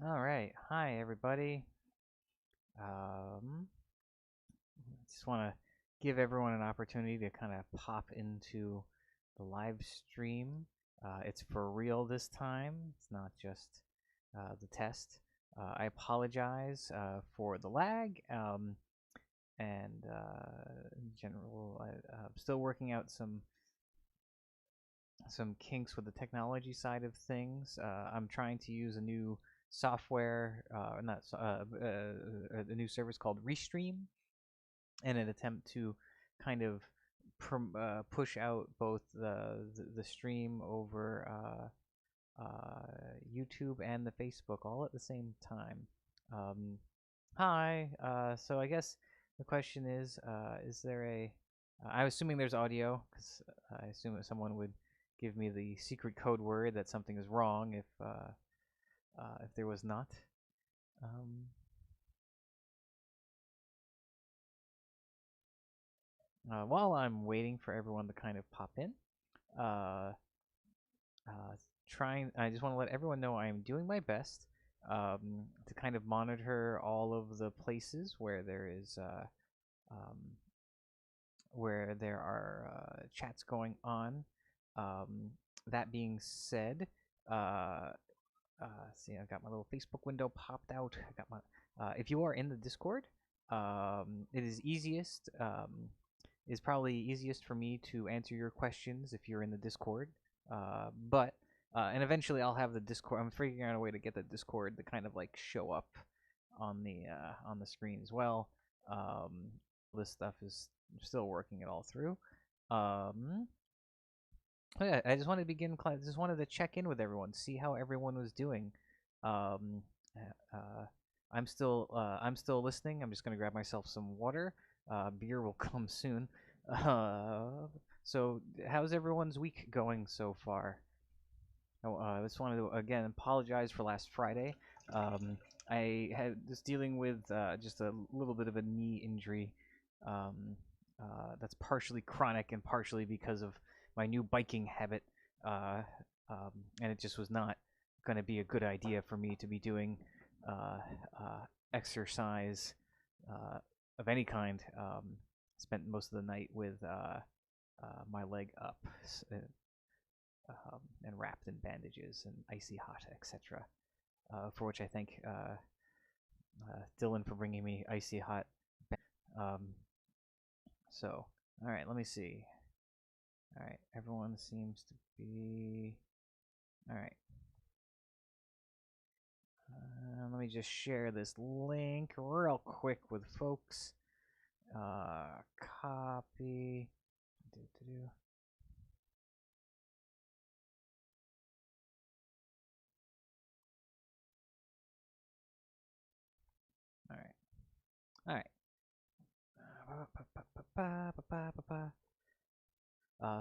All right. Hi, everybody. Um, just want to give everyone an opportunity to kind of pop into the live stream. It's for real this time. It's not just the test. I apologize for the lag. And in general, I'm still working out some kinks with the technology side of things. I'm trying to use a new software, not a new service called Restream, in an attempt to kind of push out both the stream over YouTube and the Facebook all at the same time. Um, Hi. So I guess the question is there a? I'm assuming there's audio because I assume that someone would give me the secret code word that something is wrong if there was not. Um, while I'm waiting for everyone to kind of pop in, uh, I just want to let everyone know I am doing my best to kind of monitor all of the places um, where there are chats going on. Um, that being said, uh, see, I got my little Facebook window popped out. I got my. If you are in the Discord, it is easiest. Is probably easiest for me to answer your questions if you're in the Discord. But and eventually I'll have the Discord. I'm figuring out a way to get the Discord to kind of like show up on the screen as well. This stuff is still working it all through. Um, yeah, I just wanted to just wanted to check in with everyone, see how everyone was doing. Um, I'm still listening. I'm just gonna grab myself some water. Beer will come soon. Uh, so how's everyone's week going so far? Oh, I just wanted to again apologize for last Friday. Um, I was dealing with just a little bit of a knee injury. Um, that's partially chronic and partially because of my new biking habit. Uh, and it just was not going to be a good idea for me to be doing uh, exercise of any kind. Spent most of the night with my leg up and wrapped in bandages and icy hot, etc. For which I thank Dylan for bringing me icy hot. So, all right, let me see. All right, everyone seems to be. All right. Let me just share this link real quick with folks. Copy. Do-do-do. All right. All right.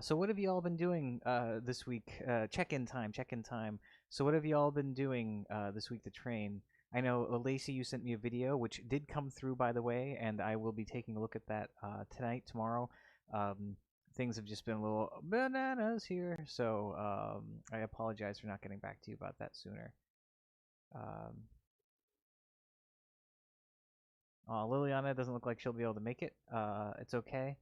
So what have you all been doing this week? Check-in time. Check-in time. So what have you all been doing this week to train? I know Lacey, you sent me a video which did come through, by the way, and I will be taking a look at that tonight, tomorrow. Um, things have just been a little bananas here, so I apologize for not getting back to you about that sooner. Liliana doesn't look like she'll be able to make it. It's okay.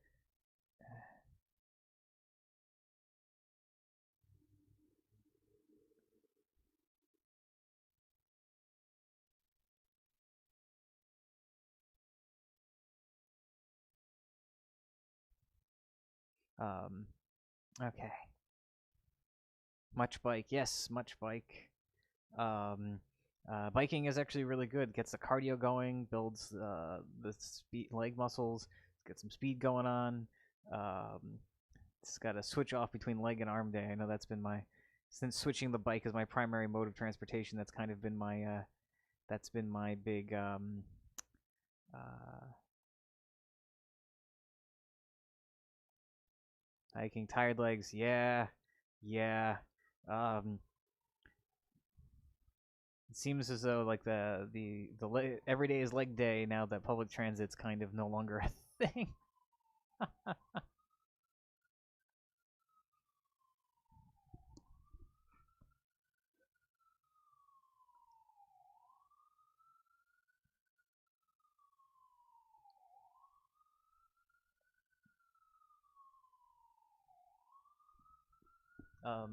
Um, okay. Much bike, yes, much bike. Biking is actually really good. Gets the cardio going, builds the speed leg muscles, gets some speed going on. Um, it's got a switch off between leg and arm day. I know that's been since switching the bike as my primary mode of transportation. That's kind of been my big uh, hiking. Tired legs, yeah, yeah. Um, it seems as though like every day is leg day now that public transit's kind of no longer a thing.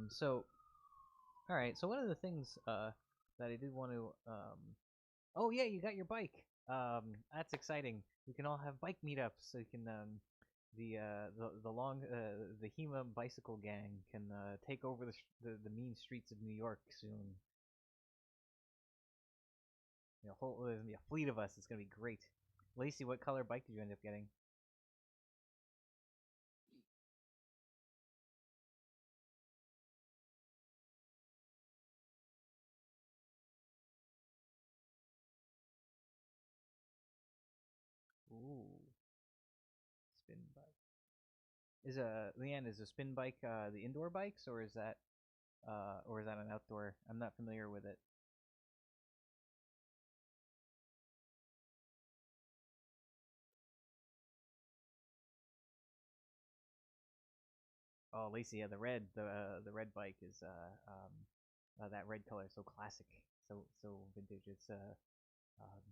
So all right. So one of the things that I did want to oh yeah, you got your bike. That's exciting. We can all have bike meetups. So you can the long the HEMA bicycle gang can take over the mean streets of New York soon. There's gonna be a fleet of us. It's gonna be great. Lacey, what color bike did you end up getting? Ooh, spin bike. Leanne, is a spin bike the indoor bikes, or is that an outdoor? I'm not familiar with it. Oh, Lacey, yeah, the red bike is that red color is so classic, so vintage. It's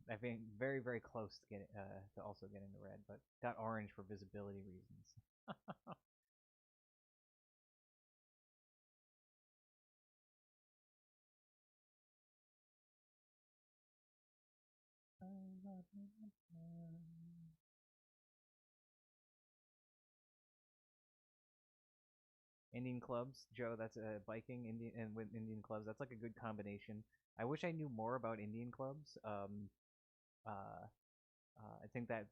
I think very close to getting to also getting the red, but got orange for visibility reasons. Indian clubs, Joe. That's biking Indian and with Indian clubs. That's like a good combination. I wish I knew more about Indian clubs. Uh, I think that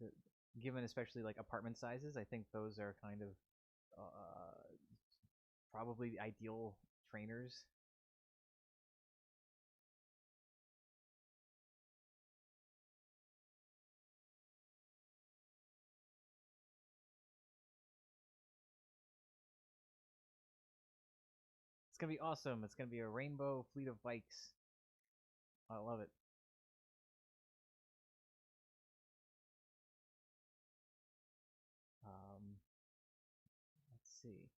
given especially like apartment sizes, I think those are kind of probably the ideal trainers. It's gonna be awesome. It's gonna be a rainbow fleet of bikes. I love it. Um, let's see.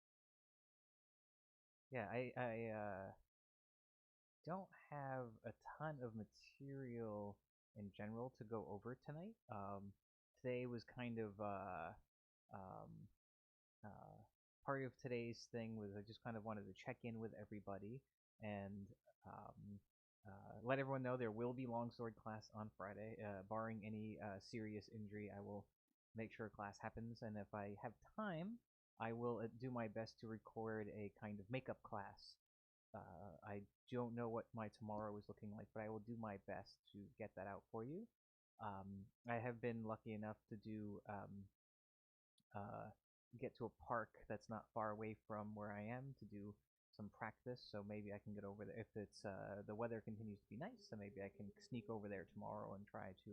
Yeah, I don't have a ton of material in general to go over tonight. Today was kind of um, uh, part of today's thing was I just kind of wanted to check in with everybody and let everyone know there will be longsword class on Friday. Barring any serious injury, I will make sure class happens, and if I have time, I will do my best to record a kind of makeup class. I don't know what my tomorrow is looking like, but I will do my best to get that out for you. I have been lucky enough to do uh, get to a park that's not far away from where I am to do some practice. So maybe I can get over there if it's the weather continues to be nice. So maybe I can sneak over there tomorrow and try to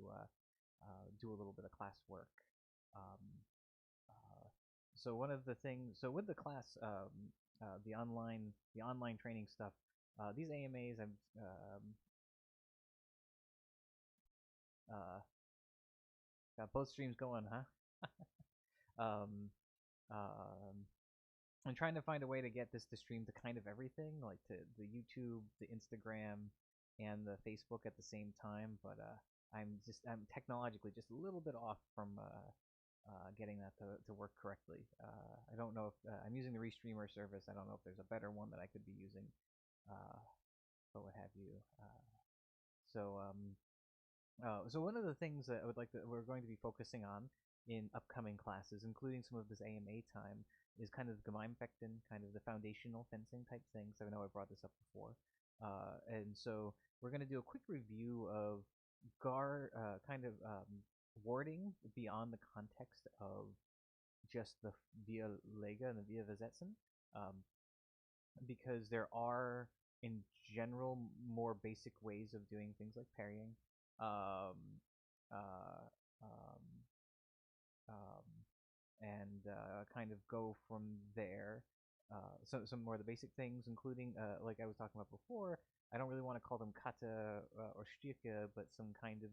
do a little bit of class work. Um, uh, so one of the things, so with the class, the online training stuff, these AMAs, I've uh, got both streams going, huh? um, um, I'm trying to find a way to get this to stream to kind of everything, like to the YouTube, the Instagram, and the Facebook at the same time. But I'm technologically just a little bit off from getting that to work correctly. I don't know if I'm using the Restreamer service. I don't know if there's a better one that I could be using, uh, but what have you. So so one of the things that I would like to we're going to be focusing on in upcoming classes, including some of this AMA time, is kind of Gemeinfechten, kind of the foundational fencing type things. I know I brought this up before, and so we're going to do a quick review of GAR kind of wording beyond the context of just the Via Lega and the Via Vasetzen, um, because there are in general more basic ways of doing things like parrying. Um, uh, um, um, and kind of go from there. So some more of the basic things, including like I was talking about before. I don't really want to call them kata or styrke, but some kind of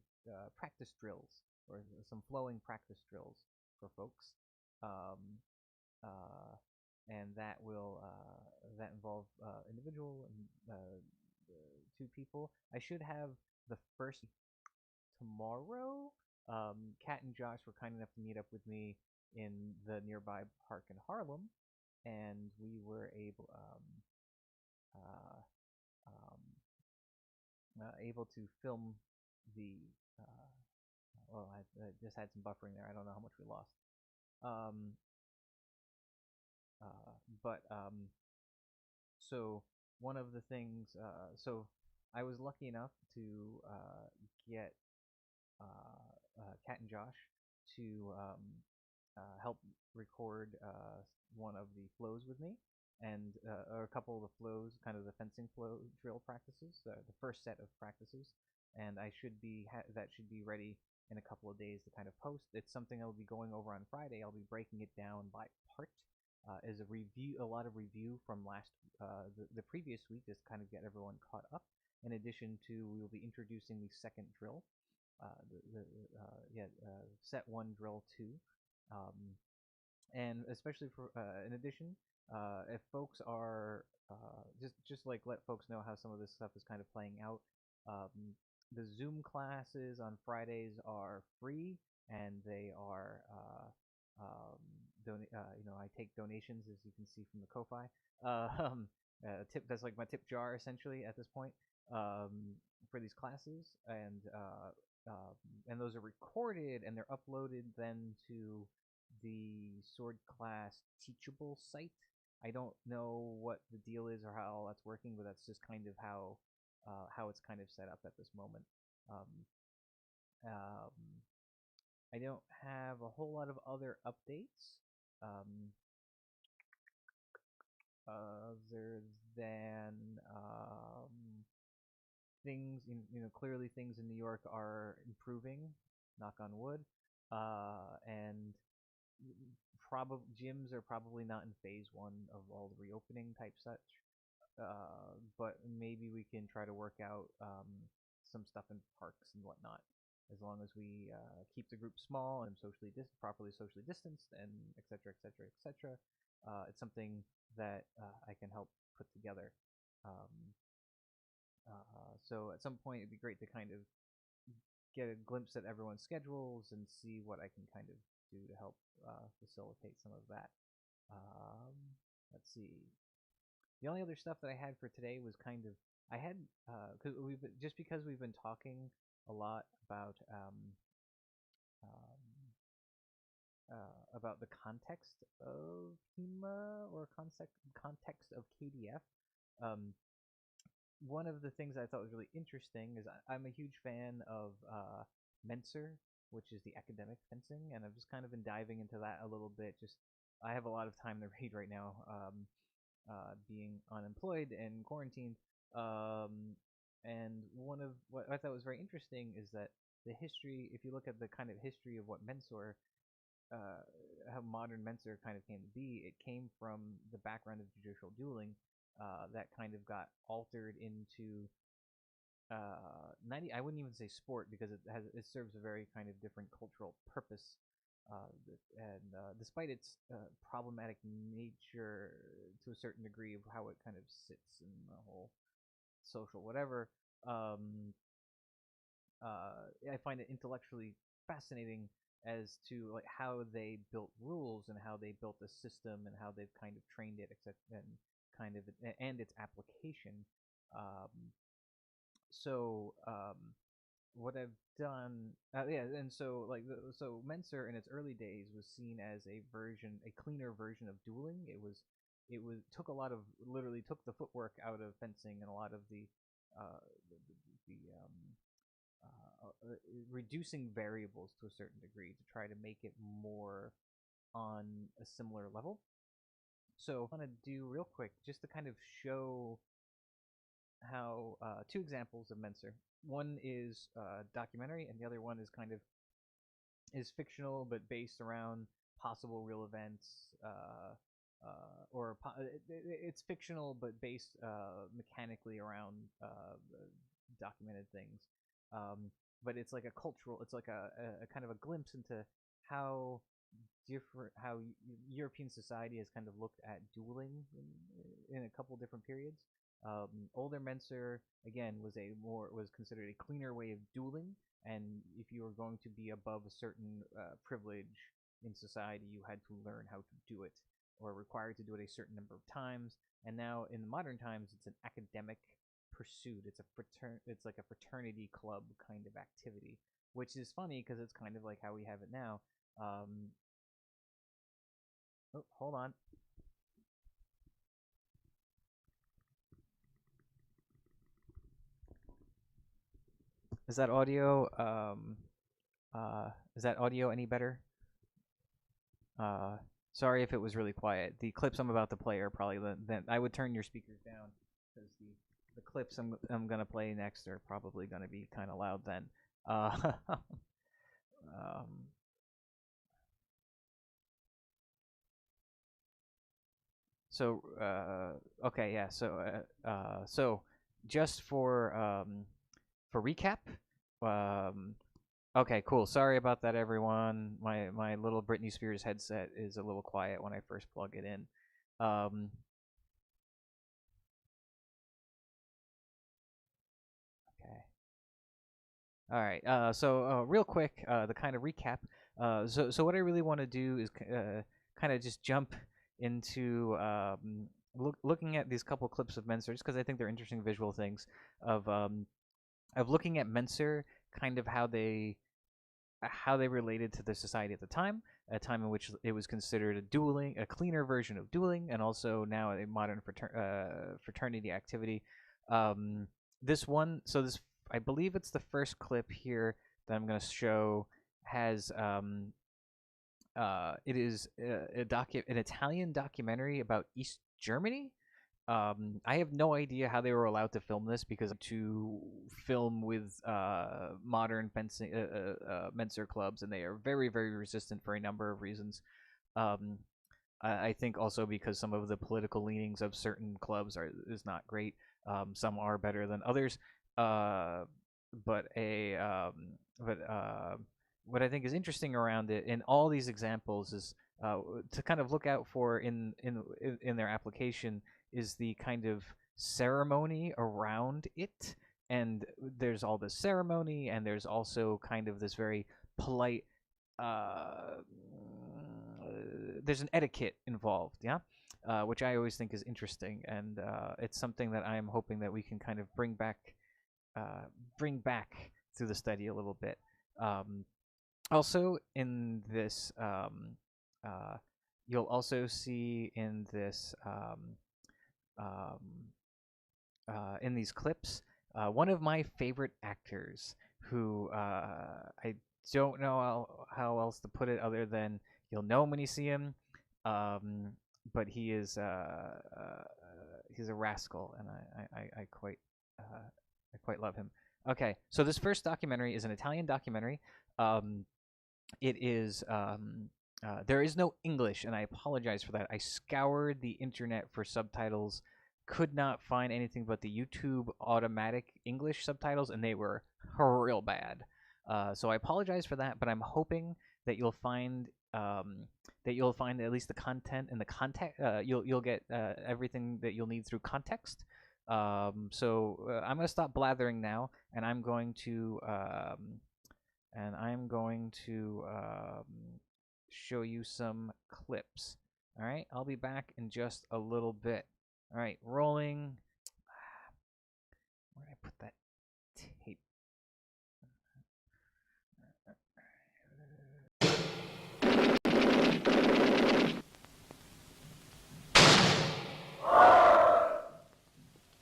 practice drills or some flowing practice drills for folks. Um, uh, and that will that involve individual and two people. I should have the first tomorrow. Kat and Josh were kind enough to meet up with me in the nearby park in Harlem, and we were able. able to film the. Well, I just had some buffering there. I don't know how much we lost. Um, but so one of the things, so I was lucky enough to get Kat and Josh to help record one of the flows with me, and or a couple of the flows, kind of the fencing flow drill practices, the first set of practices, and I should be that should be ready in a couple of days to kind of post. It's something I'll be going over on Friday. I'll be breaking it down by part. As a review, a lot of review from the previous week, just kind of get everyone caught up. In addition to, we will be introducing the second drill, set one, drill two, um, and especially for in addition, if folks are just like let folks know how some of this stuff is kind of playing out. Um, the Zoom classes on Fridays are free, and they are I take donations, as you can see from the Ko-fi. Tip That's like my tip jar essentially at this point, for these classes, and those are recorded and they're uploaded then to the Sword Class Teachable site. I don't know what the deal is or how that's working, but that's just kind of how it's kind of set up at this moment. Um, um, I don't have a whole lot of other updates, other than things. Clearly things in New York are improving. Knock on wood. And probably gyms are probably not in phase one of all the reopening type such. But maybe we can try to work out some stuff in parks and whatnot, as long as we keep the group small and properly socially distanced, and etc. etc. etc. It's something that I can help put together. Um, so at some point, it'd be great to kind of get a glimpse at everyone's schedules and see what I can kind of do to help facilitate some of that. Um, let's see. The only other stuff that I had for today was kind of I had because we've been talking a lot about the context of HEMA, or context of KDF. Um, One of the things I thought was really interesting is I'm a huge fan of Menser, which is the academic fencing, and I've just kind of been diving into that a little bit. Just I have a lot of time to read right now, being unemployed and quarantined. And one of what I thought was very interesting is that the history, if you look at the kind of history of what Mensor, how modern Mensur kind of came to be, it came from the background of judicial dueling, that kind of got altered into 90. I wouldn't even say sport, because it serves a very kind of different cultural purpose, and despite its problematic nature to a certain degree of how it kind of sits in the whole social whatever. um, I find it intellectually fascinating as to like how they built rules and how they built a system and how they've kind of trained it, except and its application. Um, so what I've done, and so Menser in its early days was seen as a cleaner version of dueling. It took a lot of literally took the footwork out of fencing, and a lot of uh, the reducing variables to a certain degree to try to make it more on a similar level. So I want to do real quick just to kind of show how two examples of Menser. One is documentary, and the other one is fictional but based around possible real events. It's fictional but based mechanically around documented things. Um, but it's like a cultural, it's like a kind of a glimpse into how how European society has kind of looked at dueling in a couple different periods. Older Menser again was considered a cleaner way of dueling, and if you were going to be above a certain privilege in society, you had to learn how to do it, or required to do it a certain number of times. And now in modern times, it's an academic pursued. It's like a fraternity club kind of activity, which is funny because it's kind of like how we have it now. Oh, hold on. Is that audio? Is that audio any better? Sorry if it was really quiet. The clips I'm about to play are probably then I would turn your speakers down because the clips I'm gonna play next are probably gonna be kind of loud then. Um, so okay, yeah. So just for recap, um, okay, cool. Sorry about that, everyone. My little Britney Spears headset is a little quiet when I first plug it in. Um, okay. All right. Real quick, the kind of recap. So what I really want to do is kind of just jump into looking at these couple clips of Menser, just because I think they're interesting visual things of looking at Menser, kind of how they related to the society at the time, a time in which it was considered a cleaner version of dueling, and also now a modern fraternity activity. This one, so this, I believe it's the first clip here that I'm going to show has it is an Italian documentary about East Germany. I have no idea how they were allowed to film this because to film with modern fencing Menser clubs, and they are very, very resistant for a number of reasons. Um, I think also because some of the political leanings of certain clubs is not great. Some are better than others. Uh, but a but What I think is interesting around it in all these examples is to kind of look out for in their application is the kind of ceremony around it. And there's all this ceremony, and there's also kind of this very polite. Uh, there's an etiquette involved, yeah, which I always think is interesting, and it's something that I am hoping that we can kind of bring back through the study a little bit. Also, in this, you'll also see um, in these clips, one of my favorite actors who I don't know how else to put it other than you'll know him when you see him, but he's a rascal, and I quite love him. Okay, so this first documentary is an Italian documentary. It is there is no English, and I apologize for that. I scoured the internet for subtitles, could not find anything but the YouTube automatic English subtitles, and they were real bad. So I apologize for that, but I'm hoping that you'll find at least the content and the context. You'll get everything that you'll need through context. I'm gonna stop blathering now, and I'm going to show you some clips. All right, I'll be back in just a little bit. All right, rolling. Where did I put that tape?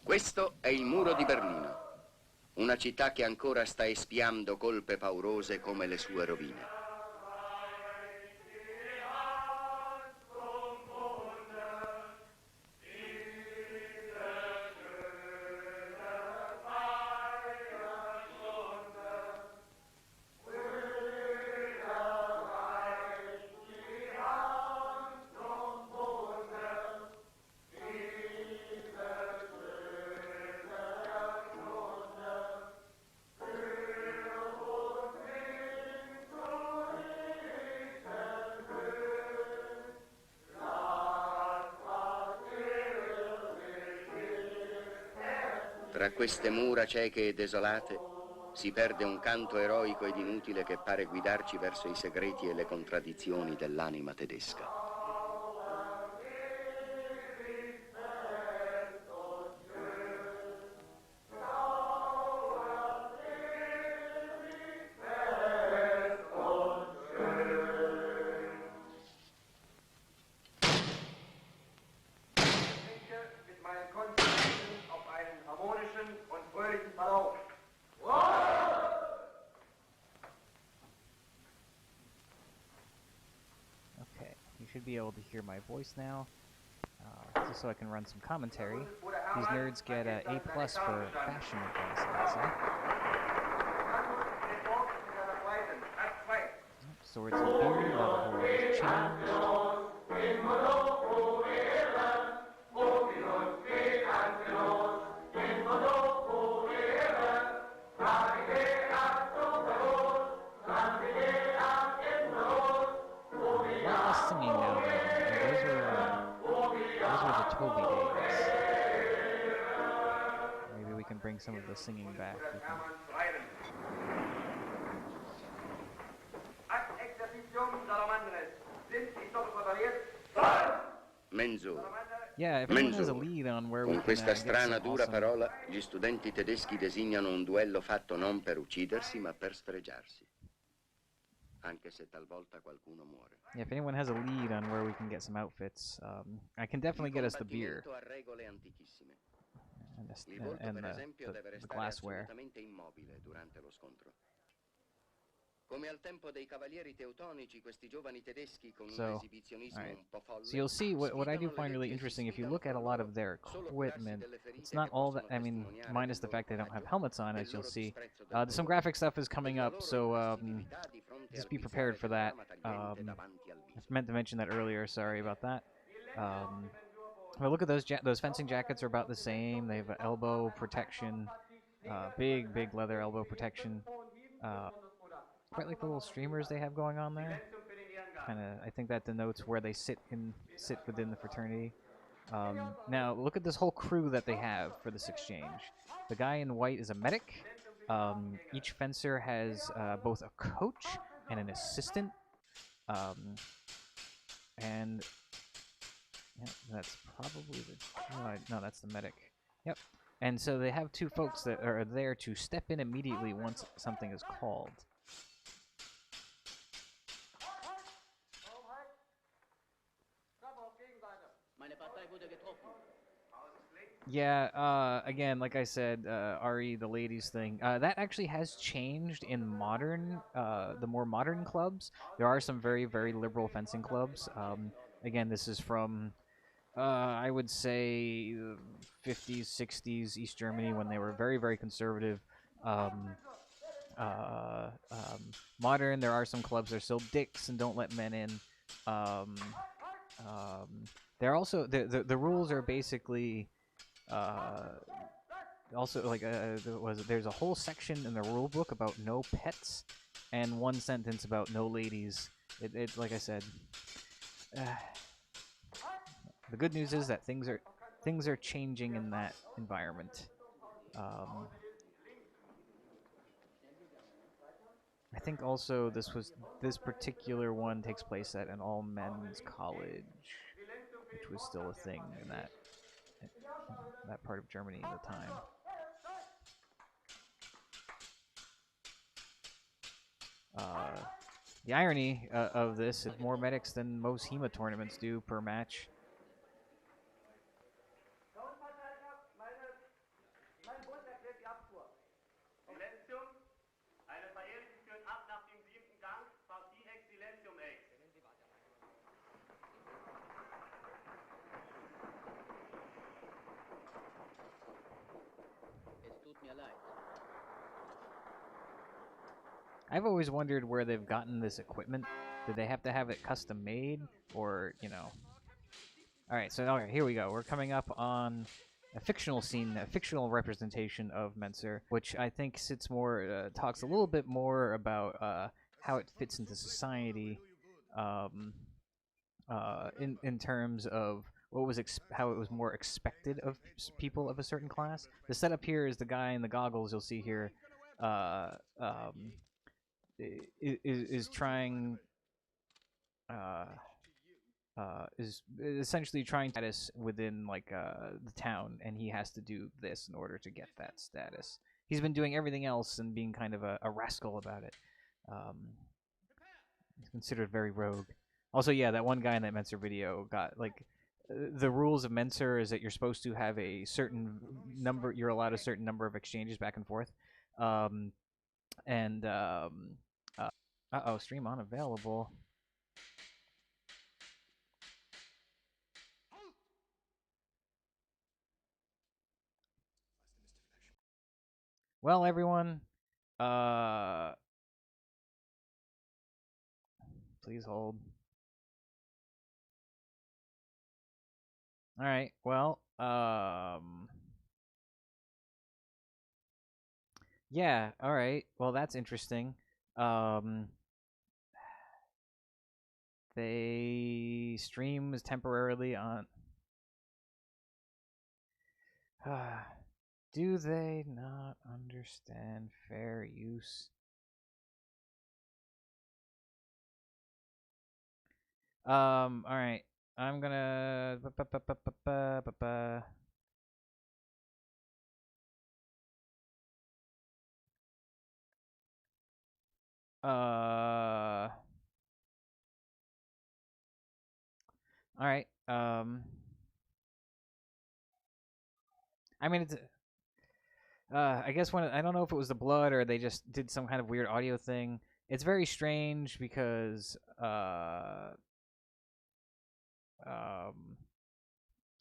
Questo è il muro di Berlino, una città che ancora sta espiando colpe paurose come le sue rovine. Tra queste mura cieche e desolate si perde un canto eroico ed inutile che pare guidarci verso i segreti e le contraddizioni dell'anima tedesca. Okay, you should be able to hear my voice now. Just so I can run some commentary. These nerds get A plus for fashion advice, let's say. Swords and beard, now the whole world has changed. A lot less singing now, though. Those were the Toby days. Maybe we can bring some of the singing back. Menzur. Yeah, if anyone has a lead on where we Con can questa get strana, some dura awesome... parola, gli studenti tedeschi designano un duello fatto non per uccidersi, ma per sfregiarsi. Anche se talvolta qualcuno muore. Yeah, if anyone has a lead on where we can get some outfits, I can definitely get us the beer. Il combattimento ha regole antichissime. Il And volto, per esempio, deve the restare glassware. assolutamente immobile durante lo scontro. Come al tempo dei cavalieri teutonici, questi giovani tedeschi con un esibizionismo un po' folle. So you'll see what I do find really interesting, if you look at a lot of their equipment, it's not all that, I mean, minus the fact they don't have helmets on, as you'll see. Some graphic stuff is coming up, so just be prepared for that. I meant to mention that earlier, sorry about that. Well, look at those fencing jackets are about the same. They have elbow protection, big leather elbow protection. Quite like the little streamers they have going on there. I think that denotes where they sit within the fraternity. Now look at this whole crew that they have for this exchange. The guy in white is a medic. Each fencer has both a coach and an assistant. And yeah, that's probably the no, that's the medic. Yep. And so they have two folks that are there to step in immediately once something is called. Yeah, again, like I said, RE, the ladies thing, that actually has changed in the more modern clubs. There are some very, very liberal fencing clubs. Again, this is from, I would say, 50s, 60s, East Germany, when they were very, very conservative. Modern, there are some clubs that are still dicks and don't let men in. They're also, the rules are basically... also, like, there's a whole section in the rule book about no pets, and one sentence about no ladies. It like I said, the good news is that things are changing in that environment. I think also this particular one takes place at an all men's college, which was still a thing in that part of Germany at the time. The irony of this is more medics than most HEMA tournaments do per match. I've always wondered where they've gotten this equipment. Did they have to have it custom made, or, you know? Alright, so okay, here we go. We're coming up on a fictional scene, a fictional representation of Menser, which I think talks a little bit more about how it fits into society, in terms of how it was more expected of people of a certain class. The setup here is the guy in the goggles you'll see here, is trying is essentially trying status within like the town, and he has to do this in order to get that status. He's been doing everything else and being kind of a rascal about it. He's considered very rogue. Also, yeah, that one guy in that Menser video got like the rules of Menser is that you're supposed to have a certain number. You're allowed a certain number of exchanges back and forth. Um, and oh, stream unavailable. Well, everyone, uh, please hold. All right. Well, yeah. All right. Well, that's interesting. Um, they stream is temporarily on. Do they not understand fair use? All right. I'm gonna. All right. I mean, it's. I guess when I don't know if it was the blood or they just did some kind of weird audio thing. It's very strange because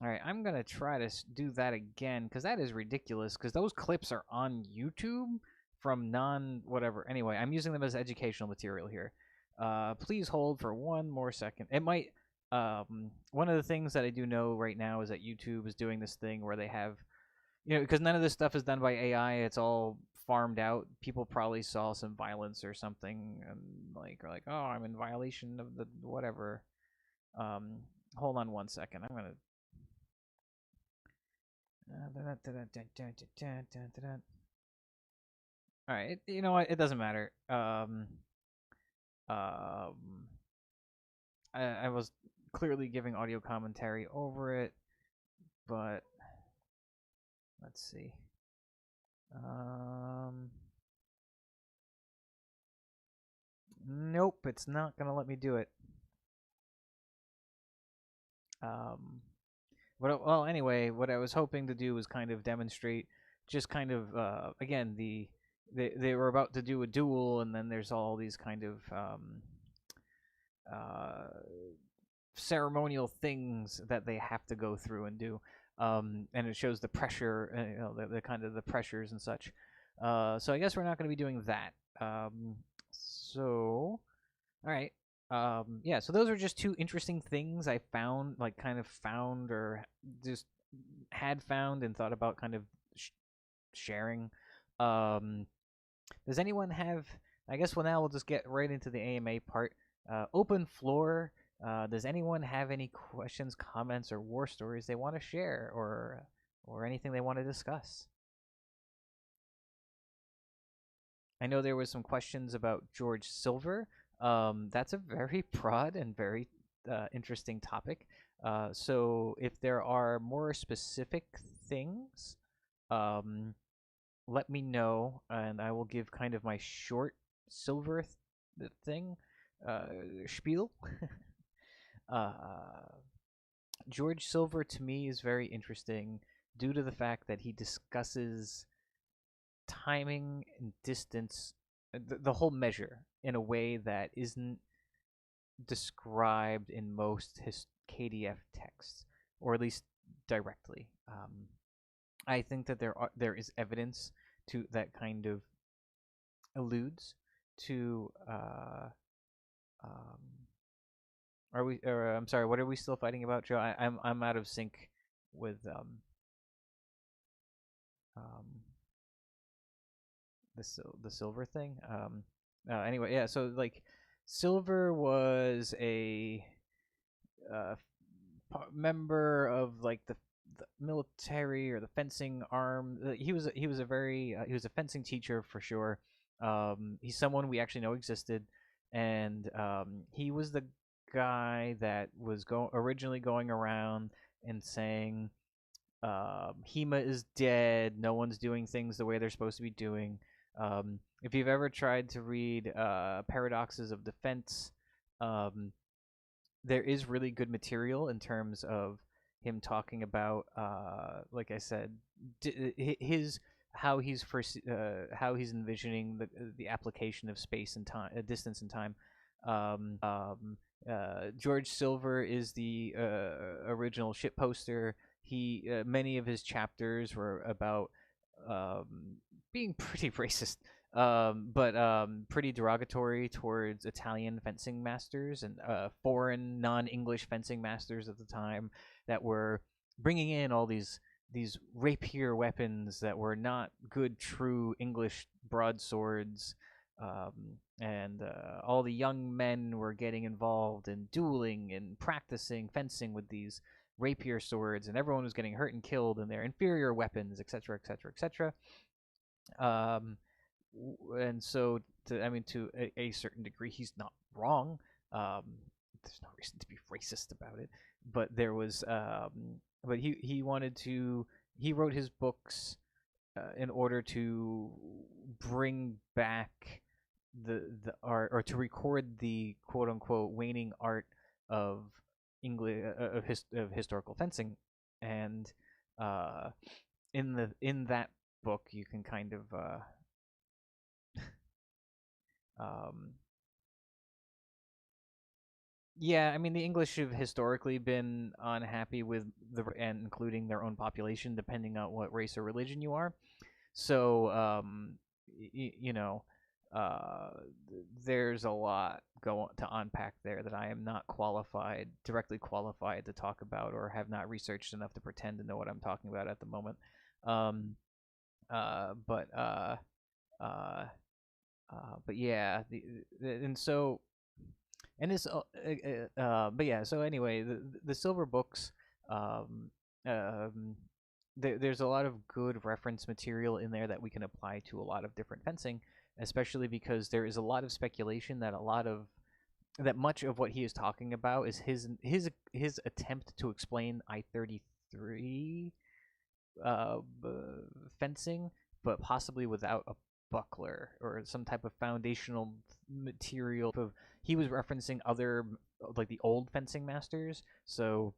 all right, I'm gonna try to do that again because that is ridiculous. Because those clips are on YouTube from non whatever. Anyway, I'm using them as educational material here. Please hold for one more second. It might. One of the things that I do know right now is that YouTube is doing this thing where they have, because none of this stuff is done by AI. It's all farmed out. People probably saw some violence or something and like are like, oh, I'm in violation of the whatever. Um, Hold on one second. I'm gonna. All right, you know what? It doesn't matter. Um, I was clearly giving audio commentary over it, but let's see. Nope, it's not gonna let me do it. Um, well, anyway, what I was hoping to do was kind of demonstrate, just kind of again they were about to do a duel, and then there's all these kind of uh, ceremonial things that they have to go through and do, and it shows the pressure, the kind of the pressures and such. So I guess we're not going to be doing that. So, all right. Yeah, so those are just two interesting things I found, like kind of found or just had found and thought about kind of sharing. Um, does anyone have? I guess now we'll just get right into the AMA part. Open floor. Does anyone have any questions, comments, or war stories they want to share, or anything they want to discuss? I know there was some questions about George Silver. That's a very broad and very interesting topic. So if there are more specific things, um, let me know, and I will give kind of my short Silver thing uh, spiel. uh, George Silver to me is very interesting due to the fact that he discusses timing and distance, the whole measure, in a way that isn't described in most KDF texts, or at least directly. I think that there is evidence to that kind of alludes to. Um, are we? Or I'm sorry. What are we still fighting about, Joe? I'm out of sync with um the silver thing. Anyway, yeah. So like, Silver was a uh, member of like the military or the fencing arm. He was a very he was a fencing teacher for sure. He's someone we actually know existed, and he was the guy that was originally going around and saying HEMA is dead. No one's doing things the way they're supposed to be doing. If you've ever tried to read Paradoxes of Defense, um, there is really good material in terms of him talking about, like I said, his how he's envisioning the application of space and time, distance and time. George Silver is the original ship poster. Many of his chapters were about being pretty racist, but pretty derogatory towards Italian fencing masters and foreign non-English fencing masters at the time that were bringing in all these rapier weapons that were not good, true English broadswords. And all the young men were getting involved in dueling and practicing fencing with these rapier swords, and everyone was getting hurt and killed in their inferior weapons, etc., etc., etc. Um, and so, to a certain degree, he's not wrong. Um, there's no reason to be racist about it, but there was, but he wanted to. He wrote his books in order to bring back the art, or to record the quote unquote waning art of English of historical fencing, and uh, in that book you can kind of um, yeah, I mean the English have historically been unhappy with and including their own population, depending on what race or religion you are. So you know, uh, there's a lot go to unpack there that I am not directly qualified to talk about, or have not researched enough to pretend to know what I'm talking about at the moment. Um, but uh, but yeah, and so and it's but yeah, so anyway, the silver books, um um there's a lot of good reference material in there that we can apply to a lot of different fencing, especially because there is a lot of speculation that much of what he is talking about is his attempt to explain I-33 fencing, but possibly without a buckler or some type of foundational material. He was referencing other, like the old fencing masters, so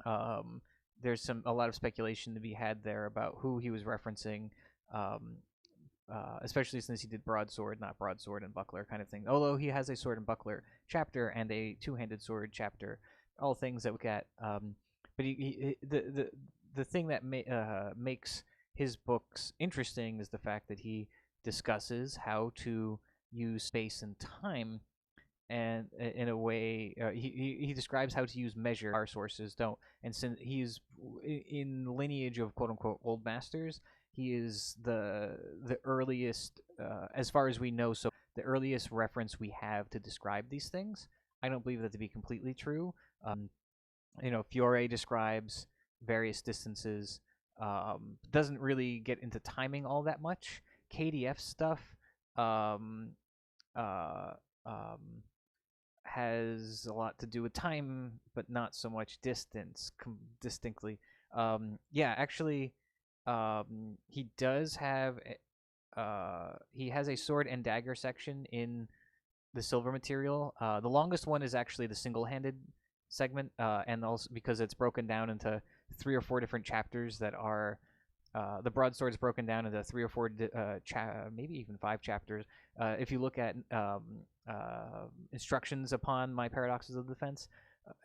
um, there's a lot of speculation to be had there about who he was referencing. Um, Especially since he did broadsword, not broadsword and buckler kind of thing. Although he has a sword and buckler chapter and a two-handed sword chapter, all things that we get. But the thing that makes his books interesting is the fact that he discusses how to use space and time, and in a way he describes how to use measure our sources don't, and since he's in lineage of quote unquote old masters, he is the earliest, as far as we know, so the earliest reference we have to describe these things. I don't believe that to be completely true. Fiore describes various distances, doesn't really get into timing all that much. KDF stuff um, uh, um, has a lot to do with time, but not so much distance distinctly. Yeah, actually, he does have. He has a sword and dagger section in the silver material. The longest one is actually the single-handed segment, and also because it's broken down into 3 or 4 different chapters that are the broadsword is broken down into 3 or 4, maybe even 5 chapters. If you look at instructions upon my paradoxes of defense,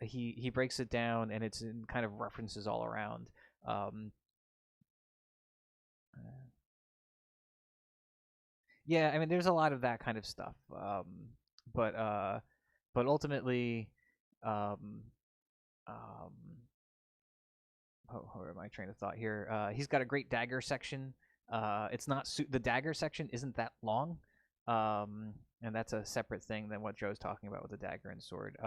he breaks it down, and it's in kind of references all around. Um, yeah, I mean, there's a lot of that kind of stuff. But but ultimately, um, um, where am I train of thought here? He's got a great dagger section. It's not the dagger section isn't that long, and that's a separate thing than what Joe's talking about with the dagger and sword.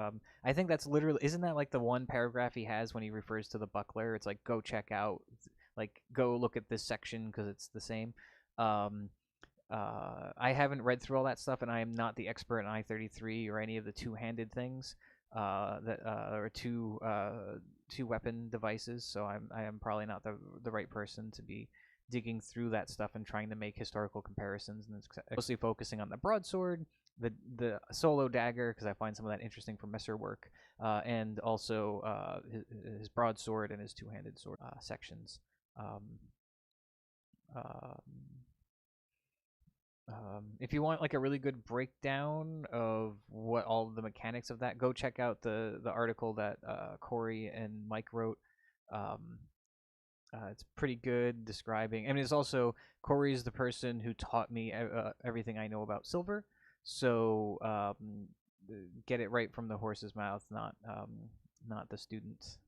I think that's literally, isn't that like the one paragraph he has when he refers to the buckler? It's like, go check out, like go look at this section because it's the same. Um, I haven't read through all that stuff, and I am not the expert in I-33 or any of the two-handed things that or two weapon devices. So I am probably not the right person to be digging through that stuff and trying to make historical comparisons. And it's mostly focusing on the broadsword the solo dagger because I find some of that interesting for messer work, and also his broadsword and his two-handed sword sections. Um, um, if you want like a really good breakdown of what all the mechanics of that, go check out the article that Corey and Mike wrote. Um, it's pretty good describing. I mean, it's also Corey's the person who taught me everything I know about silver. So get it right from the horse's mouth, not the students.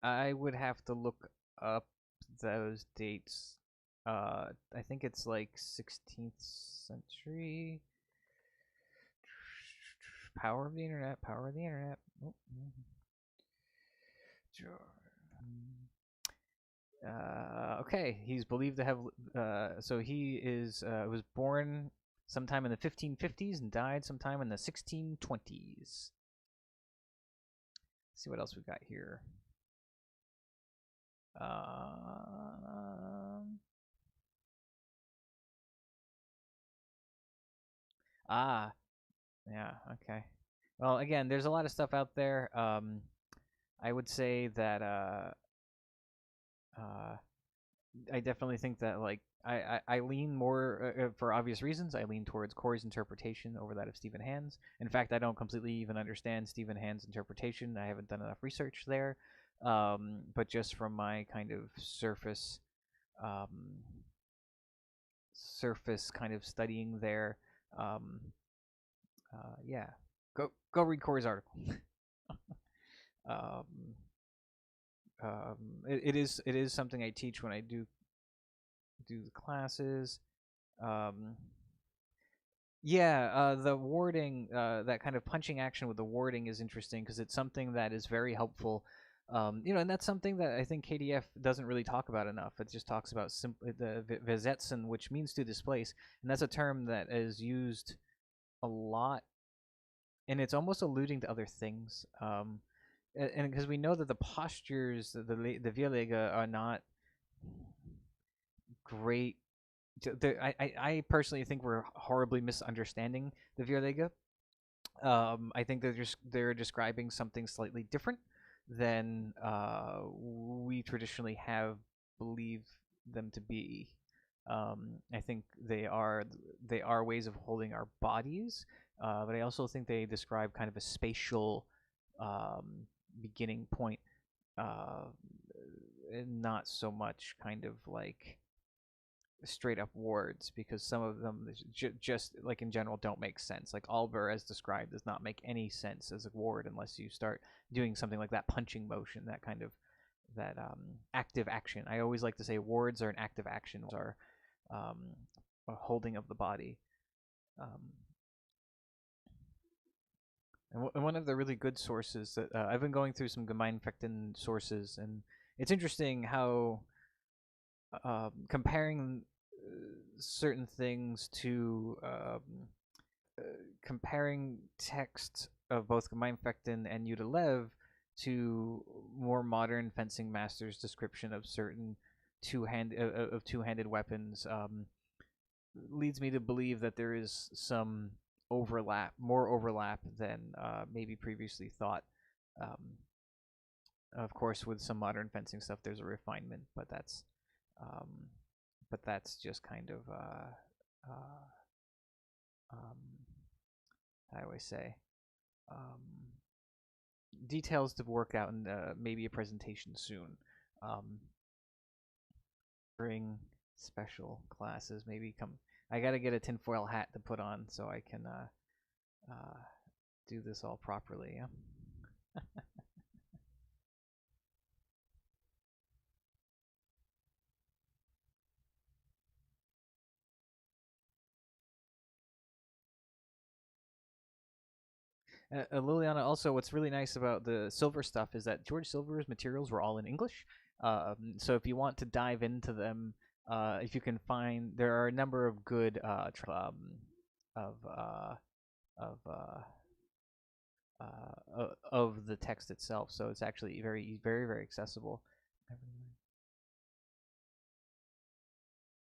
I would have to look up those dates. I think it's like 16th century. Power of the internet. Power of the internet. Oh, okay, he's believed to have. So he is was born sometime in the 1550s and died sometime in the 1620s. Let's see what else we got here. Um, ah, yeah, okay. Well, again, there's a lot of stuff out there. I would say that uh, I definitely think that like I lean more for obvious reasons. I lean towards Corey's interpretation over that of Stephen Hand's. In fact, I don't completely even understand Stephen Hand's interpretation. I haven't done enough research there. But just from my kind of um, surface kind of studying there, um, yeah, go read Corey's article. um, it is something I teach when I do the classes. Um, yeah, the warding, that kind of punching action with the warding is interesting because it's something that is very helpful. And that's something that I think KDF doesn't really talk about enough. It just talks about the Versetzen, which means to displace, and that's a term that is used a lot, and it's almost alluding to other things. And because we know that the postures, the Vierlega are not great. I personally think we're horribly misunderstanding the Vierlega. I think they're describing something slightly different than we traditionally have believed them to be. I think they are ways of holding our bodies, but I also think they describe kind of a spatial beginning point, uh, and not so much kind of like straight up words because some of them just like in general don't make sense. Like Albert, as described, does not make any sense as a ward unless you start doing something like that punching motion, that kind of that active action. I always like to say wards are an active action, are um, a holding of the body. Um, and one of the really good sources that I've been going through some Gemeinfechten sources, and it's interesting how comparing certain things to uh, comparing texts of both Gemeinfechten and Udalev to more modern fencing masters' description of certain two-handed weapons leads me to believe that there is some more overlap than maybe previously thought. Um, of course, with some modern fencing stuff, there's a refinement, um, but that's just kind of um, how do I say details to work out in maybe a presentation soon. Um, Bring special classes, maybe come. I gotta get a tinfoil hat to put on so I can uh, do this all properly. Yeah. Liliana, also, what's really nice about the silver stuff is that George Silver's materials were all in English. So if you want to dive into them, if you can find, there are a number of good of of of the text itself. So it's actually very accessible.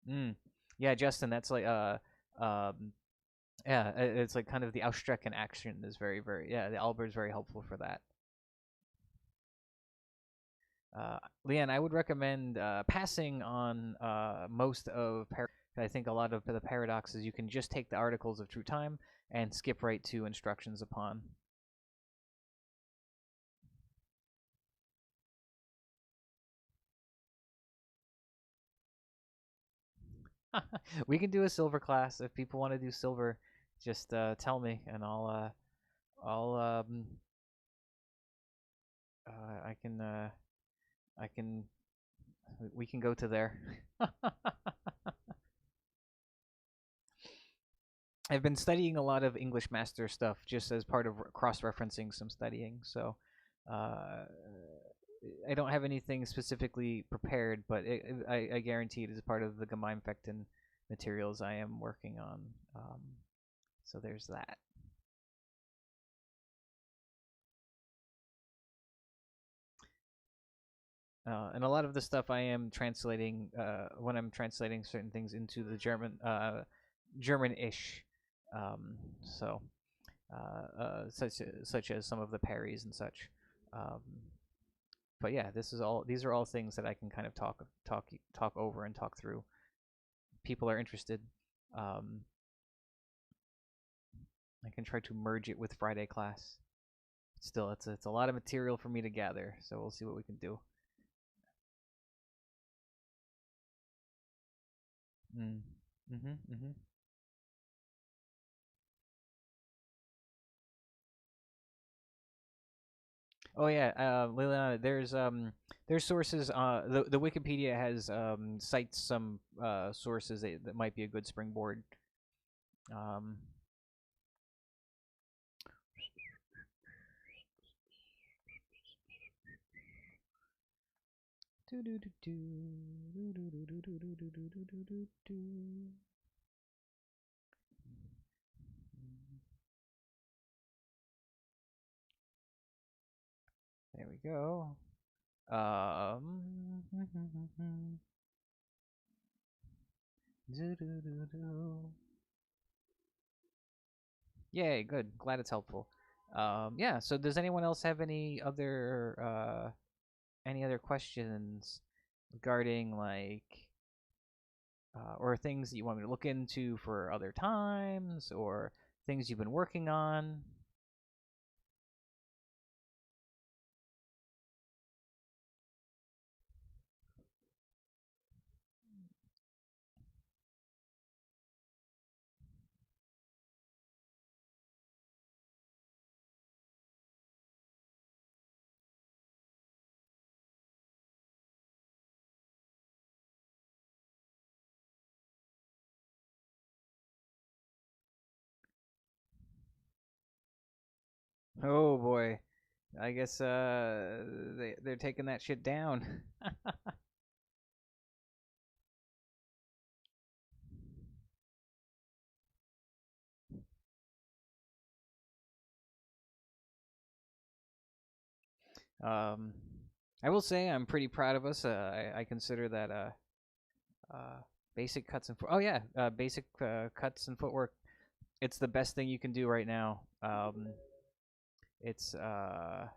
Mm. Yeah, Justin, that's like um yeah, it's like kind of the Ausstrecken action is very yeah. The Albert is very helpful for that. Leanne, I would recommend passing on most of. I think a lot of the paradoxes you can just take the articles of true time and skip right to instructions upon. We can do a silver class if people want to do silver. Just tell me, and I'll I can I can we can go to there. I've been studying a lot of English master stuff just as part of cross-referencing some studying. So uh, I don't have anything specifically prepared, but I guarantee it is part of the Gemeinfechten materials I am working on. So there's that. And a lot of the stuff I am translating when I'm translating certain things into the German-ish. So such as some of the parries and such. Um, but yeah, these are all things that I can kind of talk over and talk through. People are interested. Um, I can try to merge it with Friday class. Still, it's a lot of material for me to gather, so we'll see what we can do. Mm. Mhm. Mhm. Oh yeah, Liliana, there's sources. The Wikipedia has cites some sources that might be a good springboard. Um, there we go. Um, Yay, good. Glad it's helpful. Yeah. So, does anyone else have any other questions regarding like or things that you want me to look into for other times or things you've been working on? Oh boy. I guess they're taking that shit down. um, I will say I'm pretty proud of us. I consider that uh, basic cuts and oh yeah, basic cuts and footwork. It's the best thing you can do right now. It's um,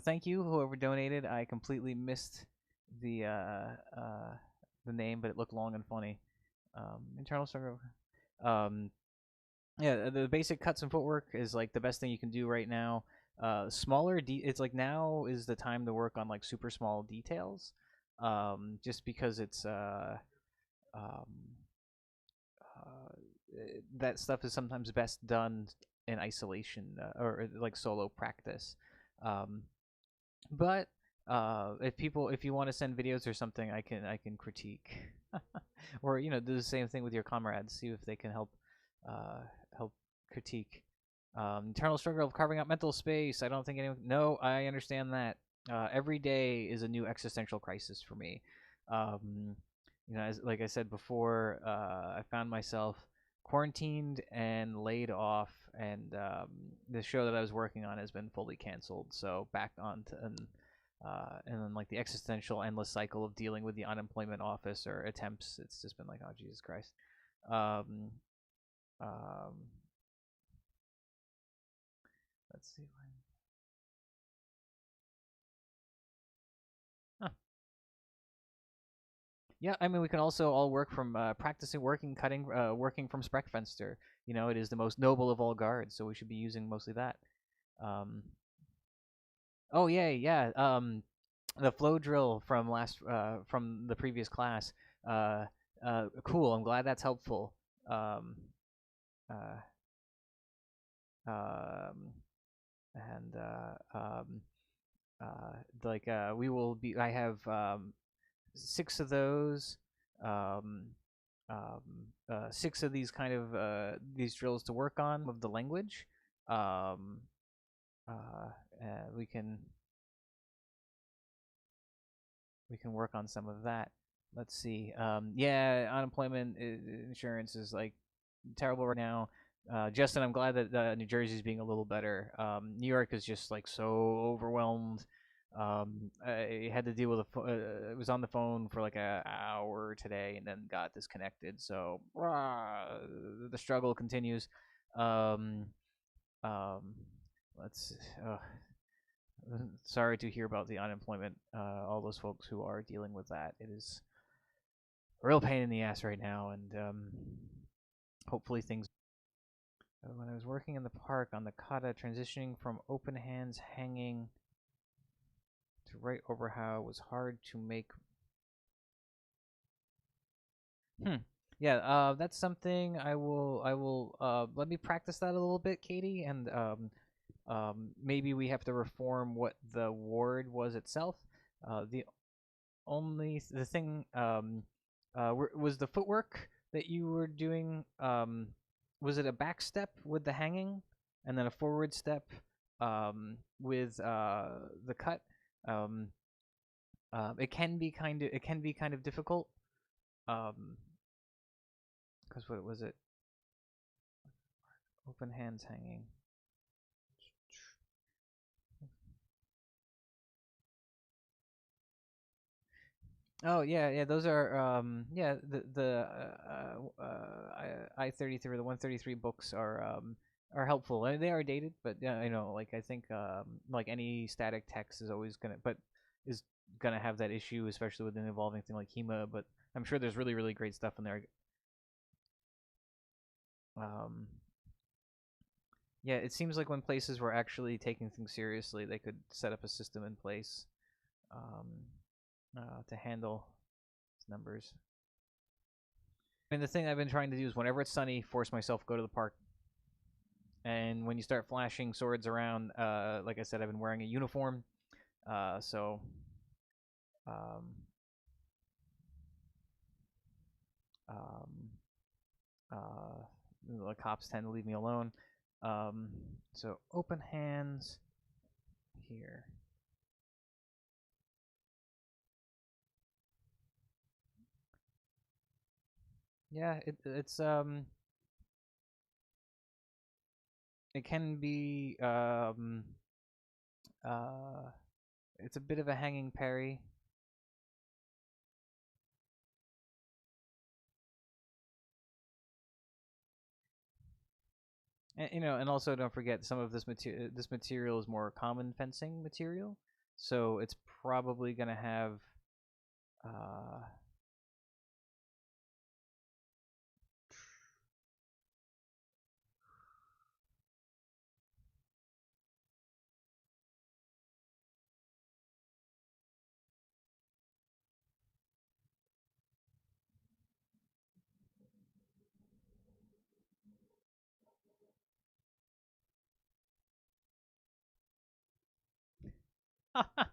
thank you whoever donated. I completely missed the uh, uh, the name, but it looked long and funny. Internal struggle. Um, yeah, the basic cuts and footwork is like the best thing you can do right now. It's like now is the time to work on like super small details. Just because it's um, that stuff is sometimes best done in isolation or like solo practice. Um, but if you want to send videos or something, I can critique, or do the same thing with your comrades. See if they can uh, help critique. Internal struggle of carving out mental space. I don't think anyone. No, I understand that. Every day is a new existential crisis for me. Um, like I said before, I found myself quarantined and laid off, and the show that I was working on has been fully canceled. So back on to and then like the existential endless cycle of dealing with the unemployment office or attempts. It's just been like, oh Jesus Christ. Um, um, let's see. Huh. Yeah, I mean, we can also all work from practicing working, cutting, working from Spreckfenster. It is the most noble of all guards, so we should be using mostly that. Um, oh yeah, yeah. The flow drill from the previous class. Uh, cool. I'm glad that's helpful. Um, uh, um, and like we will be. I have 6 of those. Um, um, 6 of these kind of these drills to work on of the language. Um, uh, we can work on some of that. Let's see. Yeah, unemployment insurance is like terrible right now. Justin, I'm glad that New Jersey is being a little better. New York is just like so overwhelmed. I had to deal with I was on the phone for like an hour today, and then got disconnected. So the struggle continues. Um, um, let's. Sorry to hear about the unemployment. All those folks who are dealing with that. It is a real pain in the ass right now, and hopefully things. When I was working in the park on the kata, transitioning from open hands hanging to right over how it was hard to make. Hmm. Yeah, that's something I will let me practice that a little bit, Katie, and maybe we have to reform what the ward was itself. The thing was the footwork that you were doing. Was it a back step with the hanging, and then a forward step with the cut? Um, it can be kind of difficult. Um, because what was it? Open hands hanging. Oh yeah, yeah. Those are yeah. The 133 books are helpful. I mean, they are dated, but yeah, like I think like any static text is always gonna have that issue, especially with an evolving thing like HEMA. But I'm sure there's really really great stuff in there. Um, yeah, it seems like when places were actually taking things seriously, they could set up a system in place um, to handle numbers. I mean, the thing I've been trying to do is whenever it's sunny, force myself to go to the park. And when you start flashing swords around, like I said, I've been wearing a uniform, so um, um, the cops tend to leave me alone. Um, so open hands here. Yeah, it can be uh, it's a bit of a hanging parry. And also don't forget some of this material is more common fencing material, so it's probably gonna have uh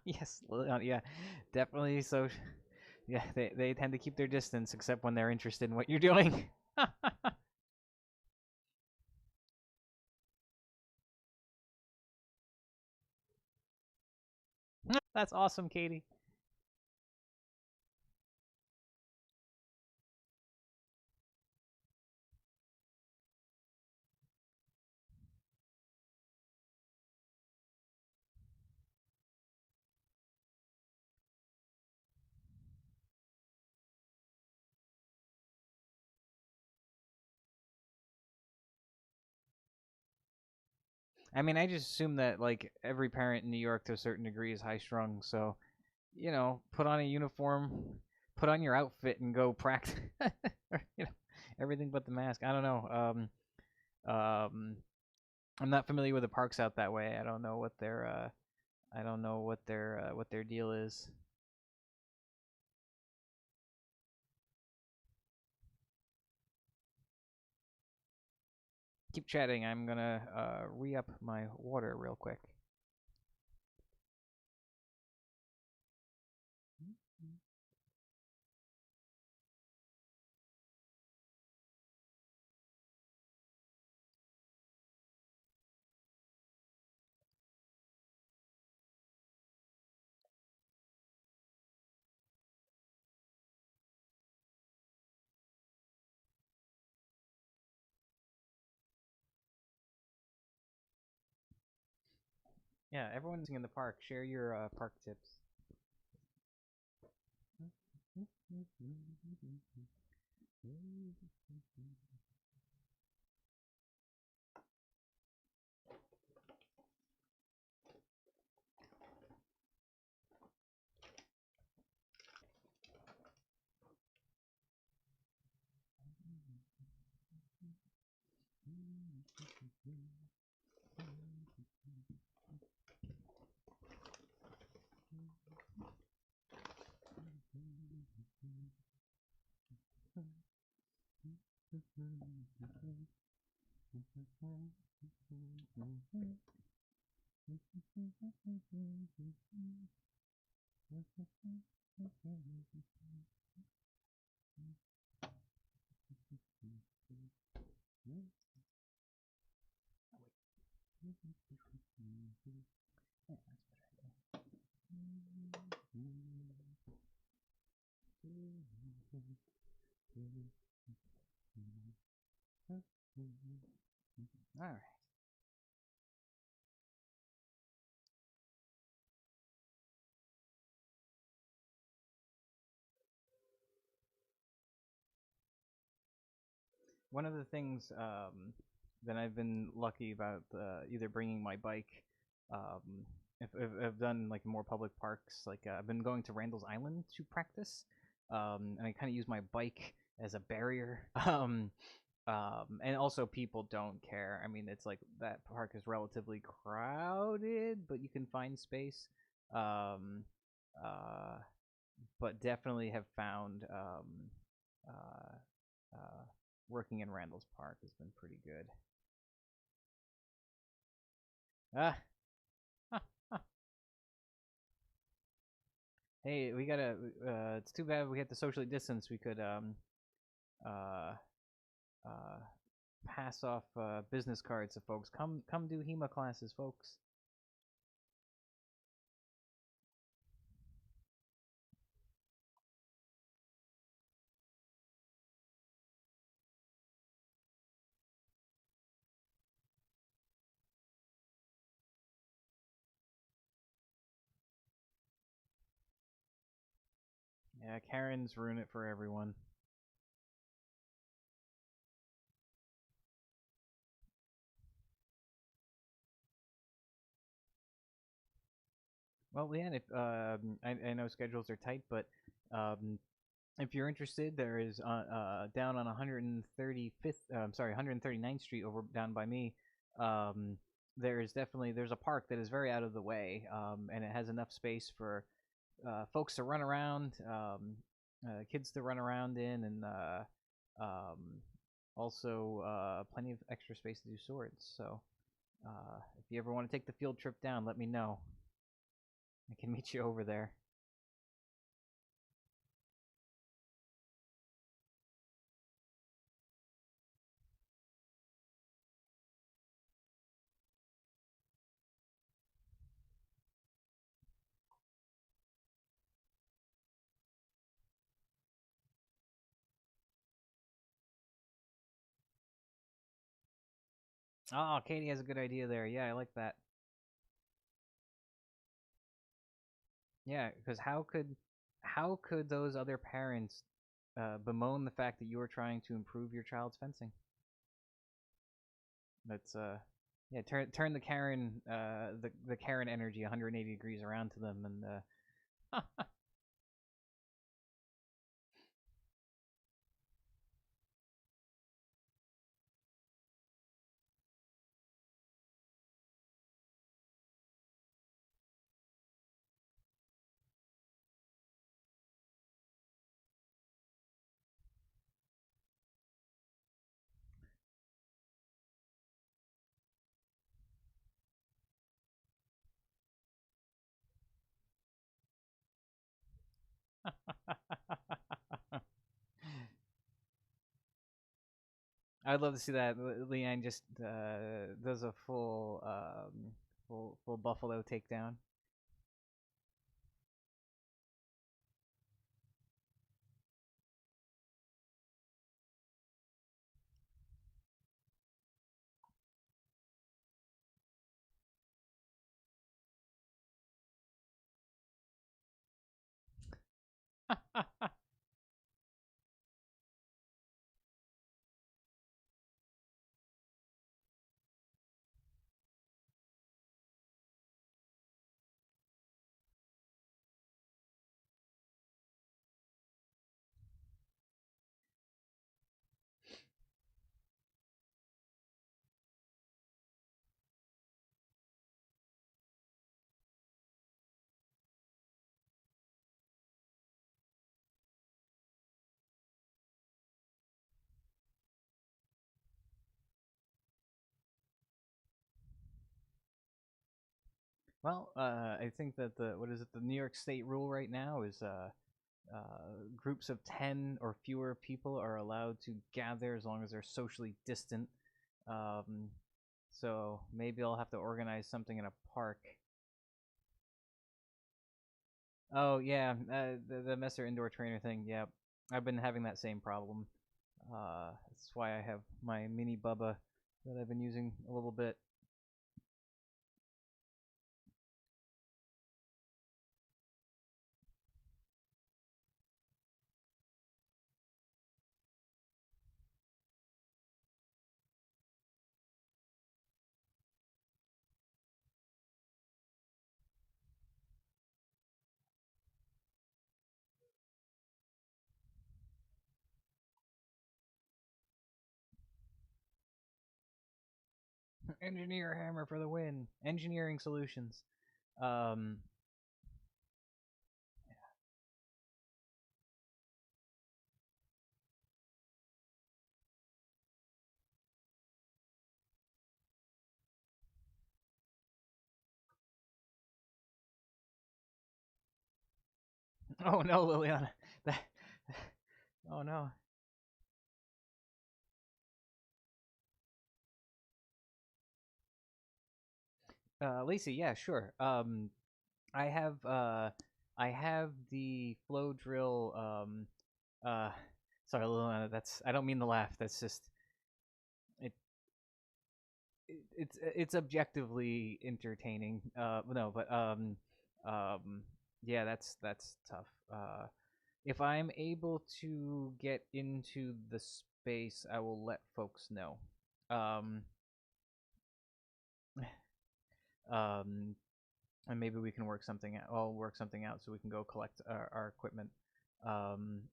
yes, yeah, definitely. So yeah, they tend to keep their distance except when they're interested in what you're doing. That's awesome, Katie. I mean, I just assume that like every parent in New York to a certain degree is high strung. So put on a uniform, put on your outfit, and go practice. Everything but the mask. I don't know. I'm not familiar with the parks out that way. I don't know what their what their deal is. Keep chatting. I'm gonna re-up my water real quick. Yeah, everyone's in the park. Share your park tips. All right. One of the things that I've been lucky about either bringing my bike, um, if I've done like more public parks, like I've been going to Randall's Island to practice, and I kind of use my bike as a barrier. And also people don't care. I mean, it's like that park is relatively crowded, but you can find space. Um, uh, but definitely have found uh, uh, working in Randall's Park has been pretty good. Ah, hey, we gotta. It's too bad we have to socially distance. We could uh, uh, pass off business cards to folks. Come do HEMA classes, folks. Yeah, Karens ruin it for everyone. Well, yeah, if I know schedules are tight, but um, if you're interested, there is down on 135th, I'm sorry, 139th Street over down by me. Um, there's a park that is very out of the way, and it has enough space for folks to run around, kids to run around in, and um, also plenty of extra space to do swords. So if you ever want to take the field trip down, let me know. I can meet you over there. Oh, Katie has a good idea there. Yeah, I like that. Yeah, because how could those other parents bemoan the fact that you are trying to improve your child's fencing? That's Yeah, turn the Karen the Karen energy 180 degrees around to them, and I'd love to see that. Leanne just does a full Buffalo takedown. Well, I think that the what is it? The New York State rule right now is groups of 10 or fewer people are allowed to gather as long as they're socially distant. Um, so maybe I'll have to organize something in a park. Oh yeah, the Messer indoor trainer thing. Yeah, I've been having that same problem. That's why I have my mini Bubba that I've been using a little bit. Engineer hammer for the win. Engineering solutions. Um, oh no, Liliana. That, oh no. Lacey, yeah, sure. I have I have the flow drill. Uh, sorry, Liliana. That's I don't mean to laugh. That's just it. It's objectively entertaining. No, but um, yeah, that's tough. If I'm able to get into the space, I will let folks know. Um, um, and maybe we can work something out. I'll work something out so we can go collect our equipment. Um,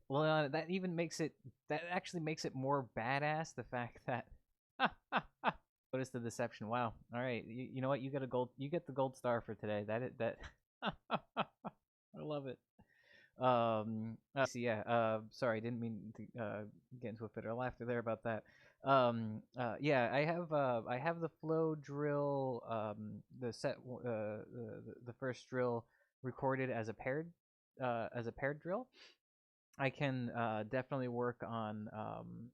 well, that even makes it. That actually makes it more badass. The fact that notice the deception. Wow. All right. You know what? You get a gold. You get the gold star for today. That. I love it. So yeah. Sorry, didn't mean to get into a fit of laughter there about that. Yeah, I have the flow drill. The set. The first drill recorded as a paired drill. I can definitely work on um,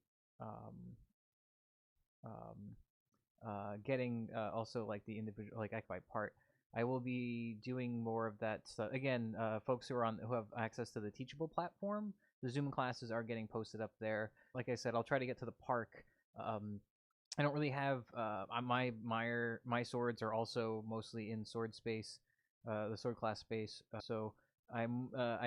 um, getting also like the individual like act by part. I will be doing more of that stuff again. Folks who have access to the Teachable platform, the Zoom classes are getting posted up there. Like I said, I'll try to get to the park. Um, I don't really have my swords are also mostly in sword space, the sword class space. So I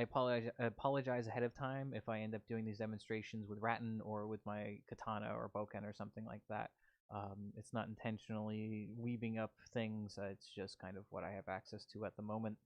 apologize ahead of time if I end up doing these demonstrations with Rattan or with my katana or boken or something like that. It's not intentionally weaving up things. It's just kind of what I have access to at the moment.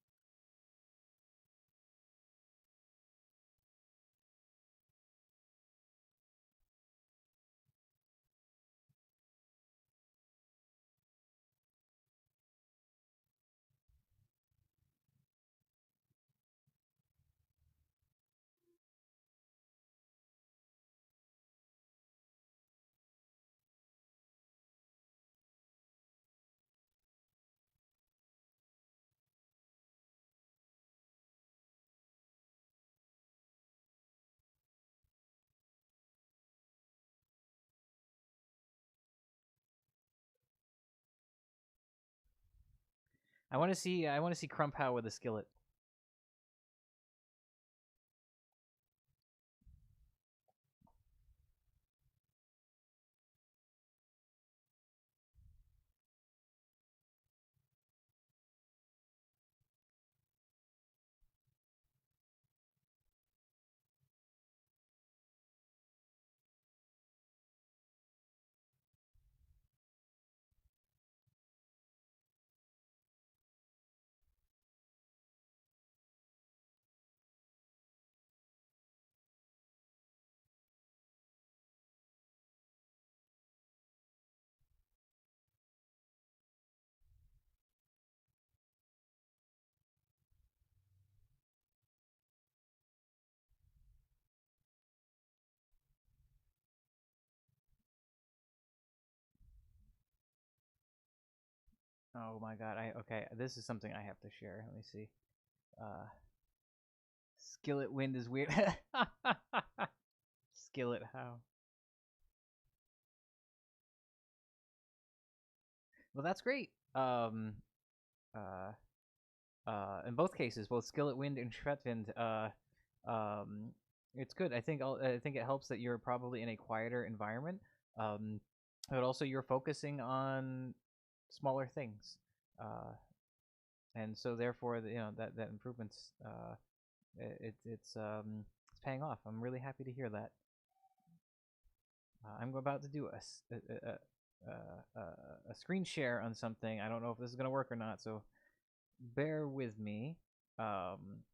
I want to see Crumphow with a skillet. Oh my god! Okay. This is something I have to share. Let me see. Uh, skillet wind is weird. Skillet how? Well, that's great. Uh, in both cases, both skillet wind and Schvetwind, um, it's good. I think it helps that you're probably in a quieter environment, but also you're focusing on smaller things, and so therefore, that improvement's it's paying off. I'm really happy to hear that. I'm about to do a screen share on something. I don't know if this is gonna work or not, so bear with me. Um,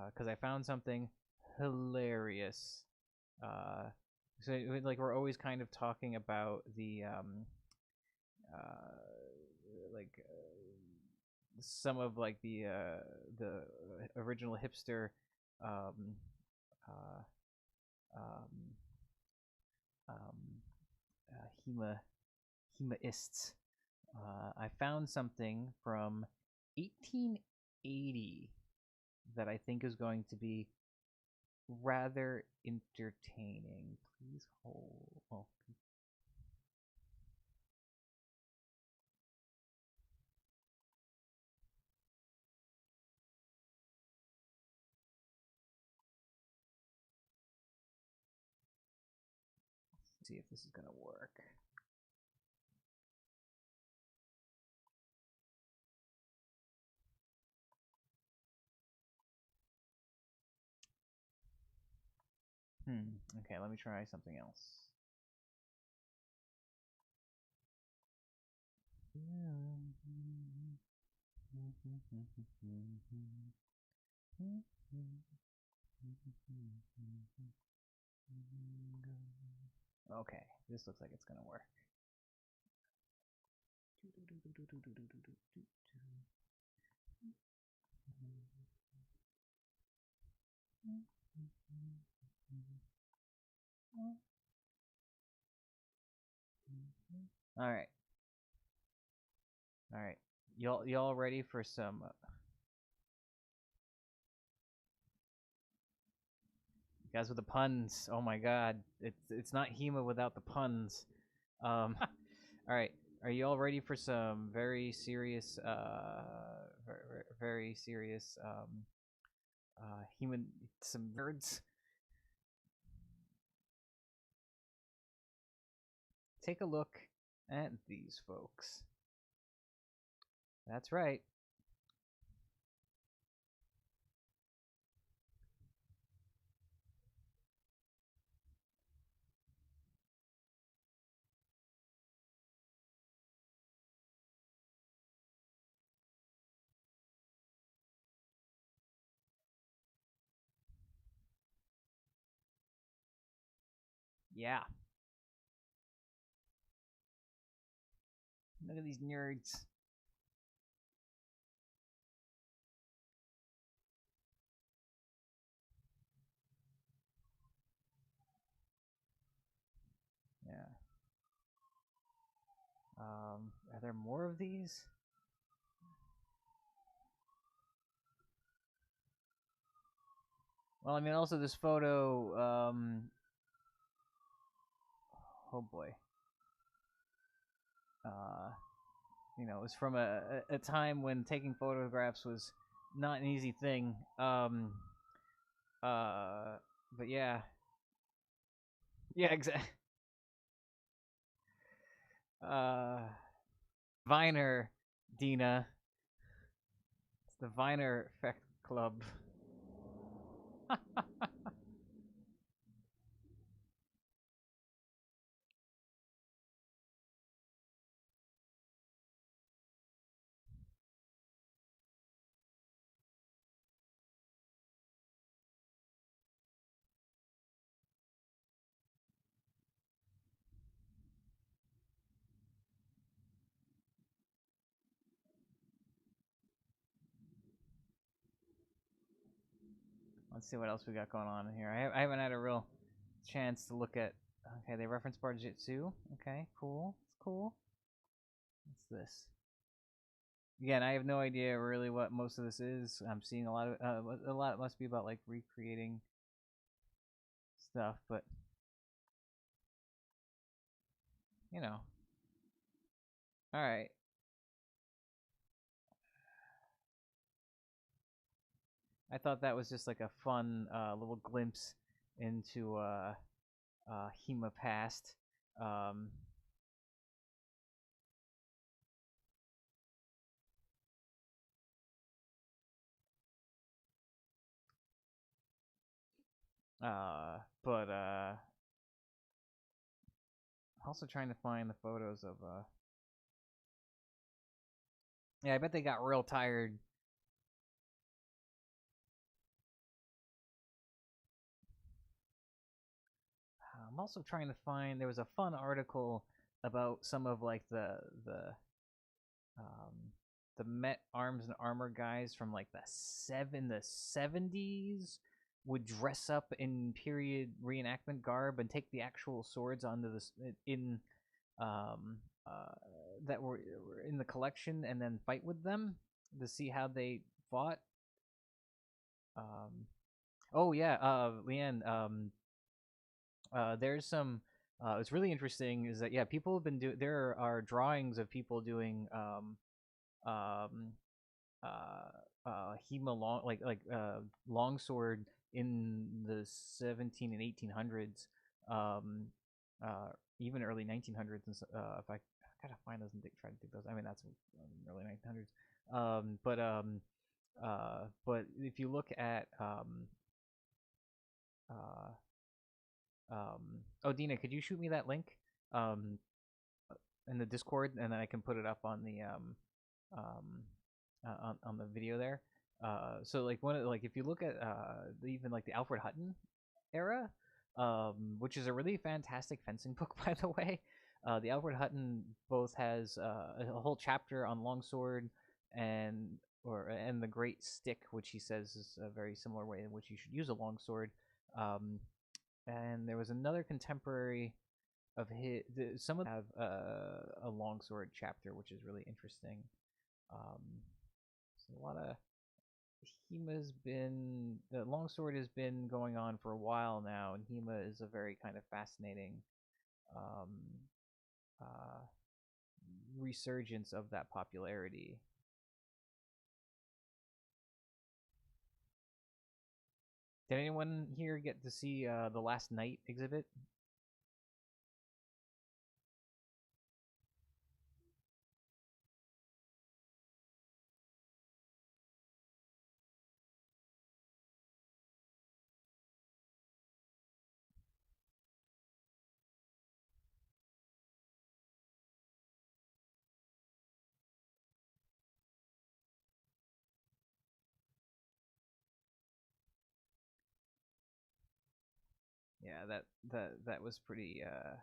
because I found something hilarious. Uh, so like we're always kind of talking about the uh, like some of like the original hipster um, uh, um, um, HEMA HEMAists. I found something from 1880 that I think is going to be rather entertaining. Please hold. Oh, let's see if this is gonna work. Okay, let me try something else. Okay, this looks like it's gonna work. All right, all right. Y'all ready for some? Guys with the puns. Oh my god, it's not HEMA without the puns. All right. Are you all ready for some very serious, very serious, human, some nerds? Take a look at these folks. That's right. Yeah. Look at these nerds. Yeah. Are there more of these? Well, I mean, also this photo. Oh boy. Uh, it was from a time when taking photographs was not an easy thing. Uh, but yeah, yeah, exactly. Uh, Viner, Dina. It's the Viner Effect Club. Let's see what else we got going on in here. I haven't had a real chance to look at. Okay, they reference bar jitsu. Okay, cool. It's cool. What's this? Again, I have no idea really what most of this is. I'm seeing a lot of a lot must be about like recreating stuff, but you know. All right. I thought that was just like a fun little glimpse into HEMA past. Um, but also trying to find the photos of. Yeah, I bet they got real tired. I'm also trying to find. There was a fun article about some of like um, the Met Arms and Armor guys from like the 70s would dress up in period reenactment garb and take the actual swords onto the in um, uh, that were in the collection and then fight with them to see how they fought. Um, oh yeah, Leanne. There's some. It's really interesting. Is that yeah? People have been doing. There are drawings of people doing um, HEMA longsword in the 17 and 1800s, um, uh, even early 1900s. And if I gotta find those and try to dig those. I mean that's early 1900s. But if you look at uh, oh Dina, could you shoot me that link um, in the Discord and then I can put it up on the um, on the video there. So like one of like if you look at even like the Alfred Hutton era, which is a really fantastic fencing book by the way. The Alfred Hutton both has a whole chapter on longsword and and the great stick, which he says is a very similar way in which you should use a longsword. Um, and there was another contemporary of his. Some of them have a longsword chapter, which is really interesting. Um, so a lot of HEMA's been the longsword has been going on for a while now, and HEMA is a very kind of fascinating um, uh, resurgence of that popularity. Did anyone here get to see the Last Night exhibit? Yeah, that was pretty. Uh,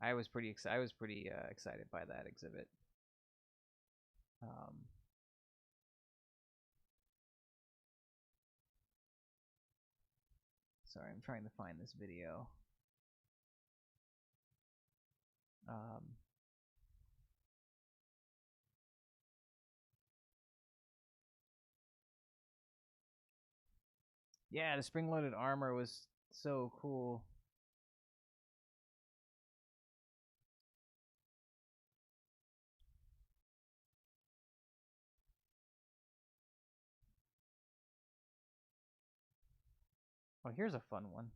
I was pretty excited by that exhibit. Um, Sorry, I'm trying to find this video. Um, yeah, the spring-loaded armor was so cool. Oh, here's a fun one.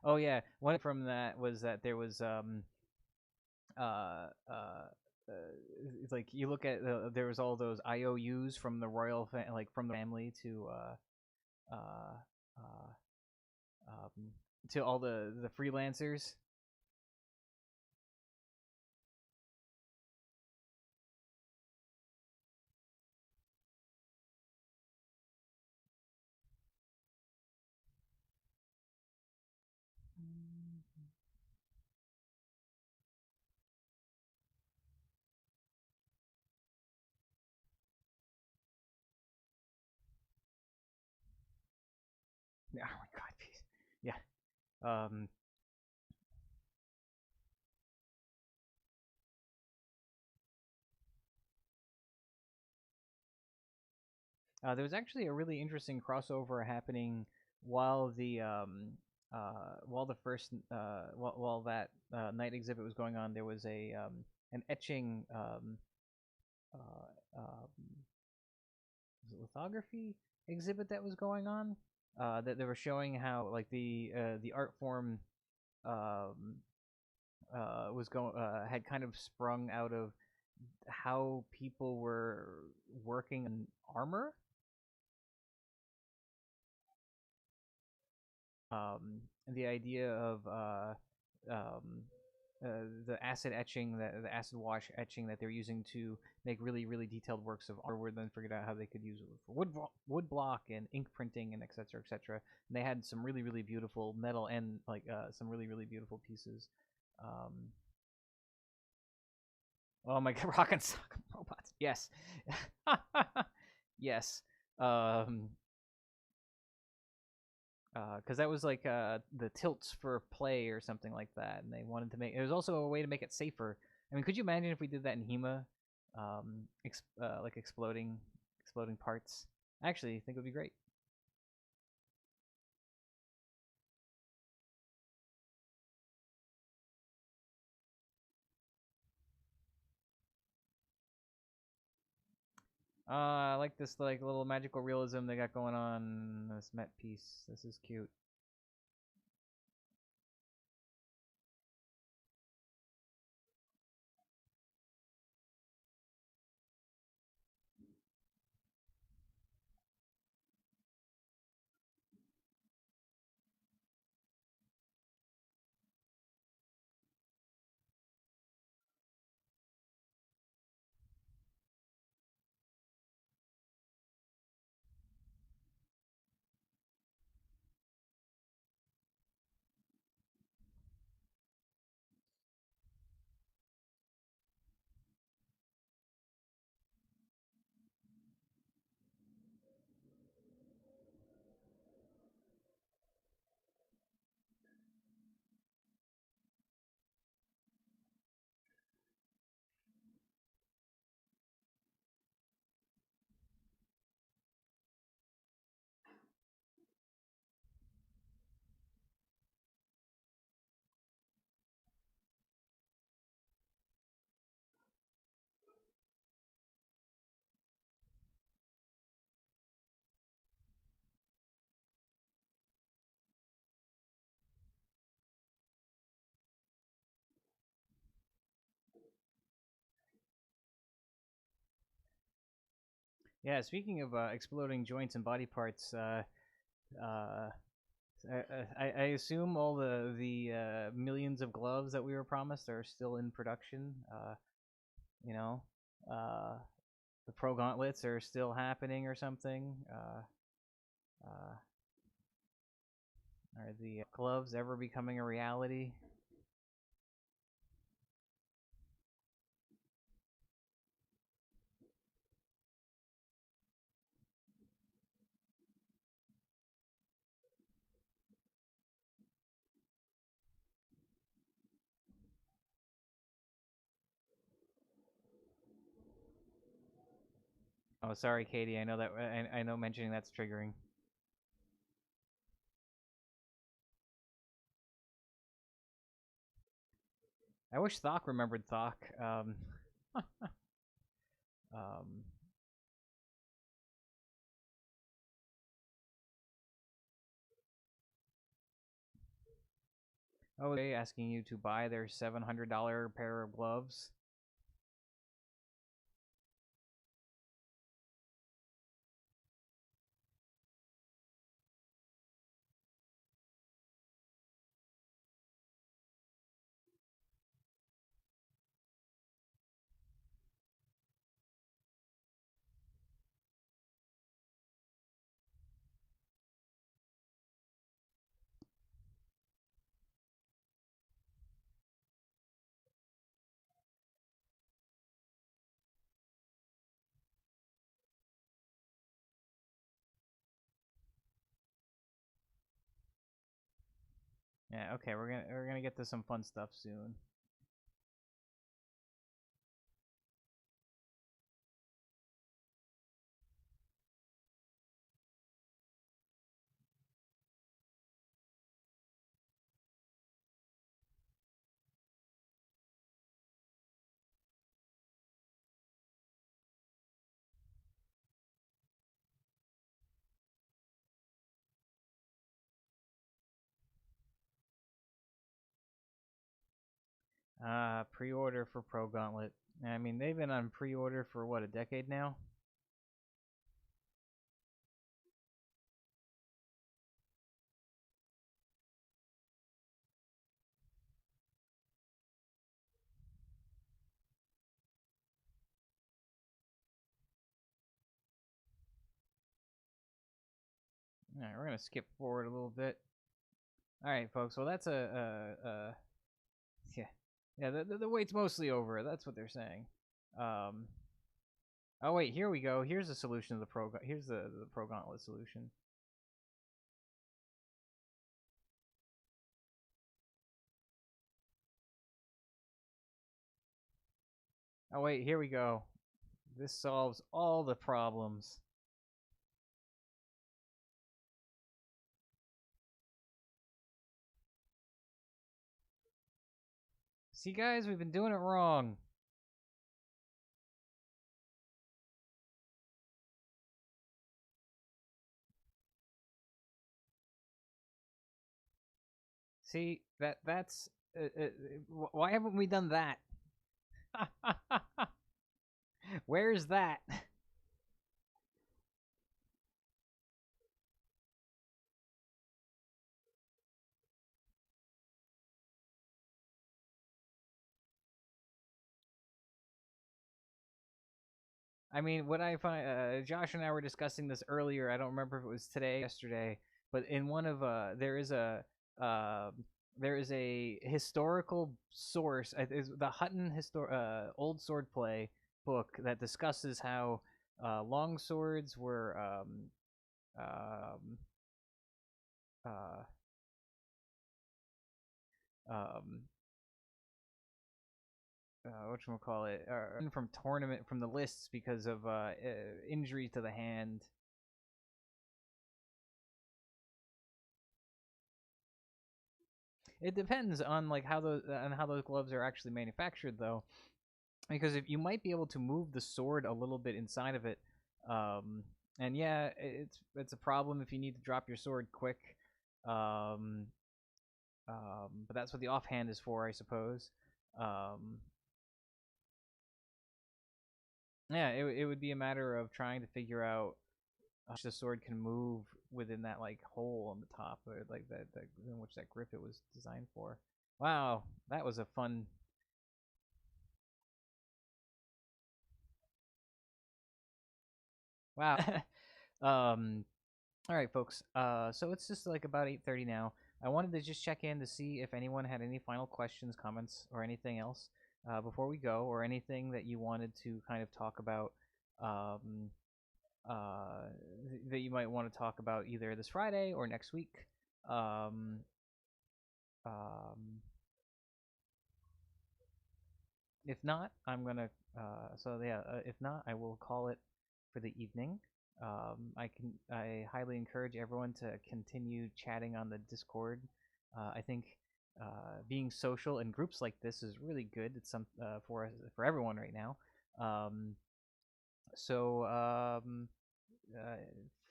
Oh yeah, one from that was that there was uh uh. It's like you look at there was all those IOUs from the like from the family uh, uh, um, to all the freelancers. Yeah, oh my god, please. Yeah. Um, there was actually a really interesting crossover happening while the first while that night exhibit was going on. There was a an etching uh, was it lithography exhibit that was going on. That they were showing how like the art form um, was going had kind of sprung out of how people were working on armor. And the idea of um, the acid etching, the acid wash etching that they're using to make really detailed works of armor, were then figured out how they could use it for wood block and ink printing and etc. etc. And they had some really beautiful metal and like some really beautiful pieces. Um, oh my god, rock and sock robots. Yes, yes. Um, because that was like the tilts for play or something like that, and they wanted to make. It was also a way to make it safer. I mean, could you imagine if we did that in HEMA, like exploding parts? Actually, I think it would be great. I like this like little magical realism they got going on. This Met piece. This is cute. Yeah. Speaking of exploding joints and body parts, uh, I assume all the millions of gloves that we were promised are still in production. You know, uh, the pro gauntlets are still happening or something. Uh, are the gloves ever becoming a reality? Oh, sorry, Katie. I know that. I know mentioning that's triggering. I wish Thok remembered Thok. Um, oh, they asking you to buy their $700 pair of gloves. Yeah, okay, we're gonna get to some fun stuff soon. Pre-order for Pro Gauntlet. I mean, they've been on pre-order for what, a decade now? All right, we're gonna skip forward a little bit. All right, folks. Well, that's yeah, yeah. The wait's mostly over. That's what they're saying. Um. Oh wait, here we go. Here's the solution to the Pro. Here's the Pro Gauntlet solution. Oh wait, here we go. This solves all the problems. See, guys, we've been doing it wrong. See, that's why haven't we done that? Where's that? I mean, what I find, Josh and I were discussing this earlier. I don't remember if it was today, or yesterday, but in one of uh, there is a historical source, is the Hutton old swordplay book that discusses how long swords were um, uh, um, what call it, from tournament from the lists because of injury to the hand. It depends on like how those gloves are actually manufactured, though, because if you might be able to move the sword a little bit inside of it, um, and yeah, it's a problem if you need to drop your sword quick, um, but that's what the offhand is for, I suppose. Um, yeah, it would be a matter of trying to figure out the sword can move within that like hole on the top, or like that in which that grip it was designed for. Wow, that was a fun. Wow. um, all right, folks. So it's just like about 8:30 now. I wanted to just check in to see if anyone had any final questions, comments, or anything else before we go, or anything that you wanted to kind of talk about. Um, that you might want to talk about either this Friday or next week. Um, um, if not, I'm gonna. So yeah, if not, I will call it for the evening. I highly encourage everyone to continue chatting on the Discord. I think being social in groups like this is really good. It's some for us, for everyone right now. Um, so uh,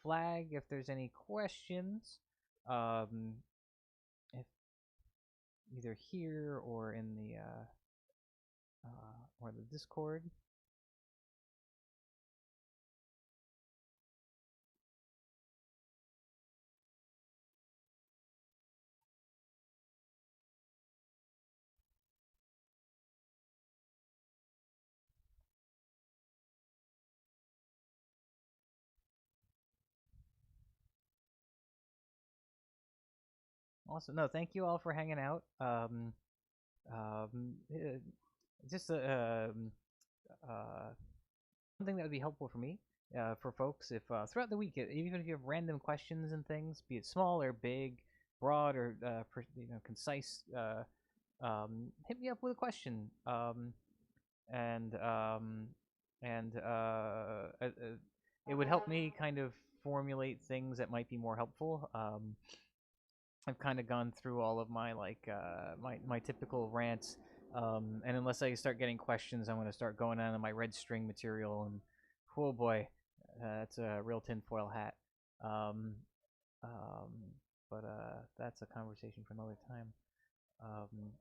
flag if there's any questions. Um, if either here or in the or the Discord. Also, no, thank you all for hanging out. Uh, just something that would be helpful for me, for folks, if throughout the week, even if you have random questions and things, be it small or big, broad or concise, hit me up with a question. And and it would help me kind of formulate things that might be more helpful. I've kind of gone through all of my my typical rants, and unless I start getting questions, I'm going to start going on my red string material, and oh boy, that's a real tinfoil hat. Um, um, but that's a conversation for another time.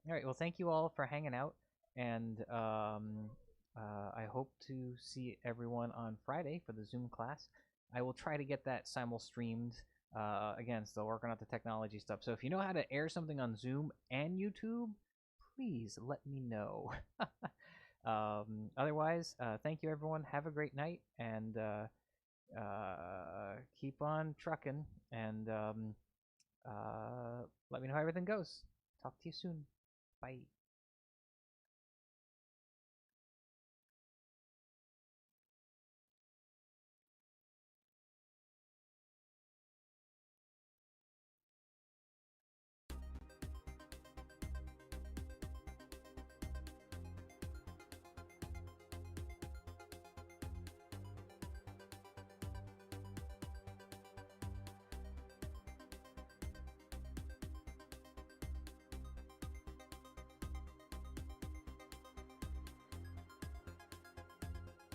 All right. Well, thank you all for hanging out, and I hope to see everyone on Friday for the Zoom class. I will try to get that simul streamed. Again, still working out the technology stuff. So if you know how to air something on Zoom and YouTube, please let me know. Otherwise, thank you everyone. Have a great night, and keep on trucking. And let me know how everything goes. Talk to you soon. Bye.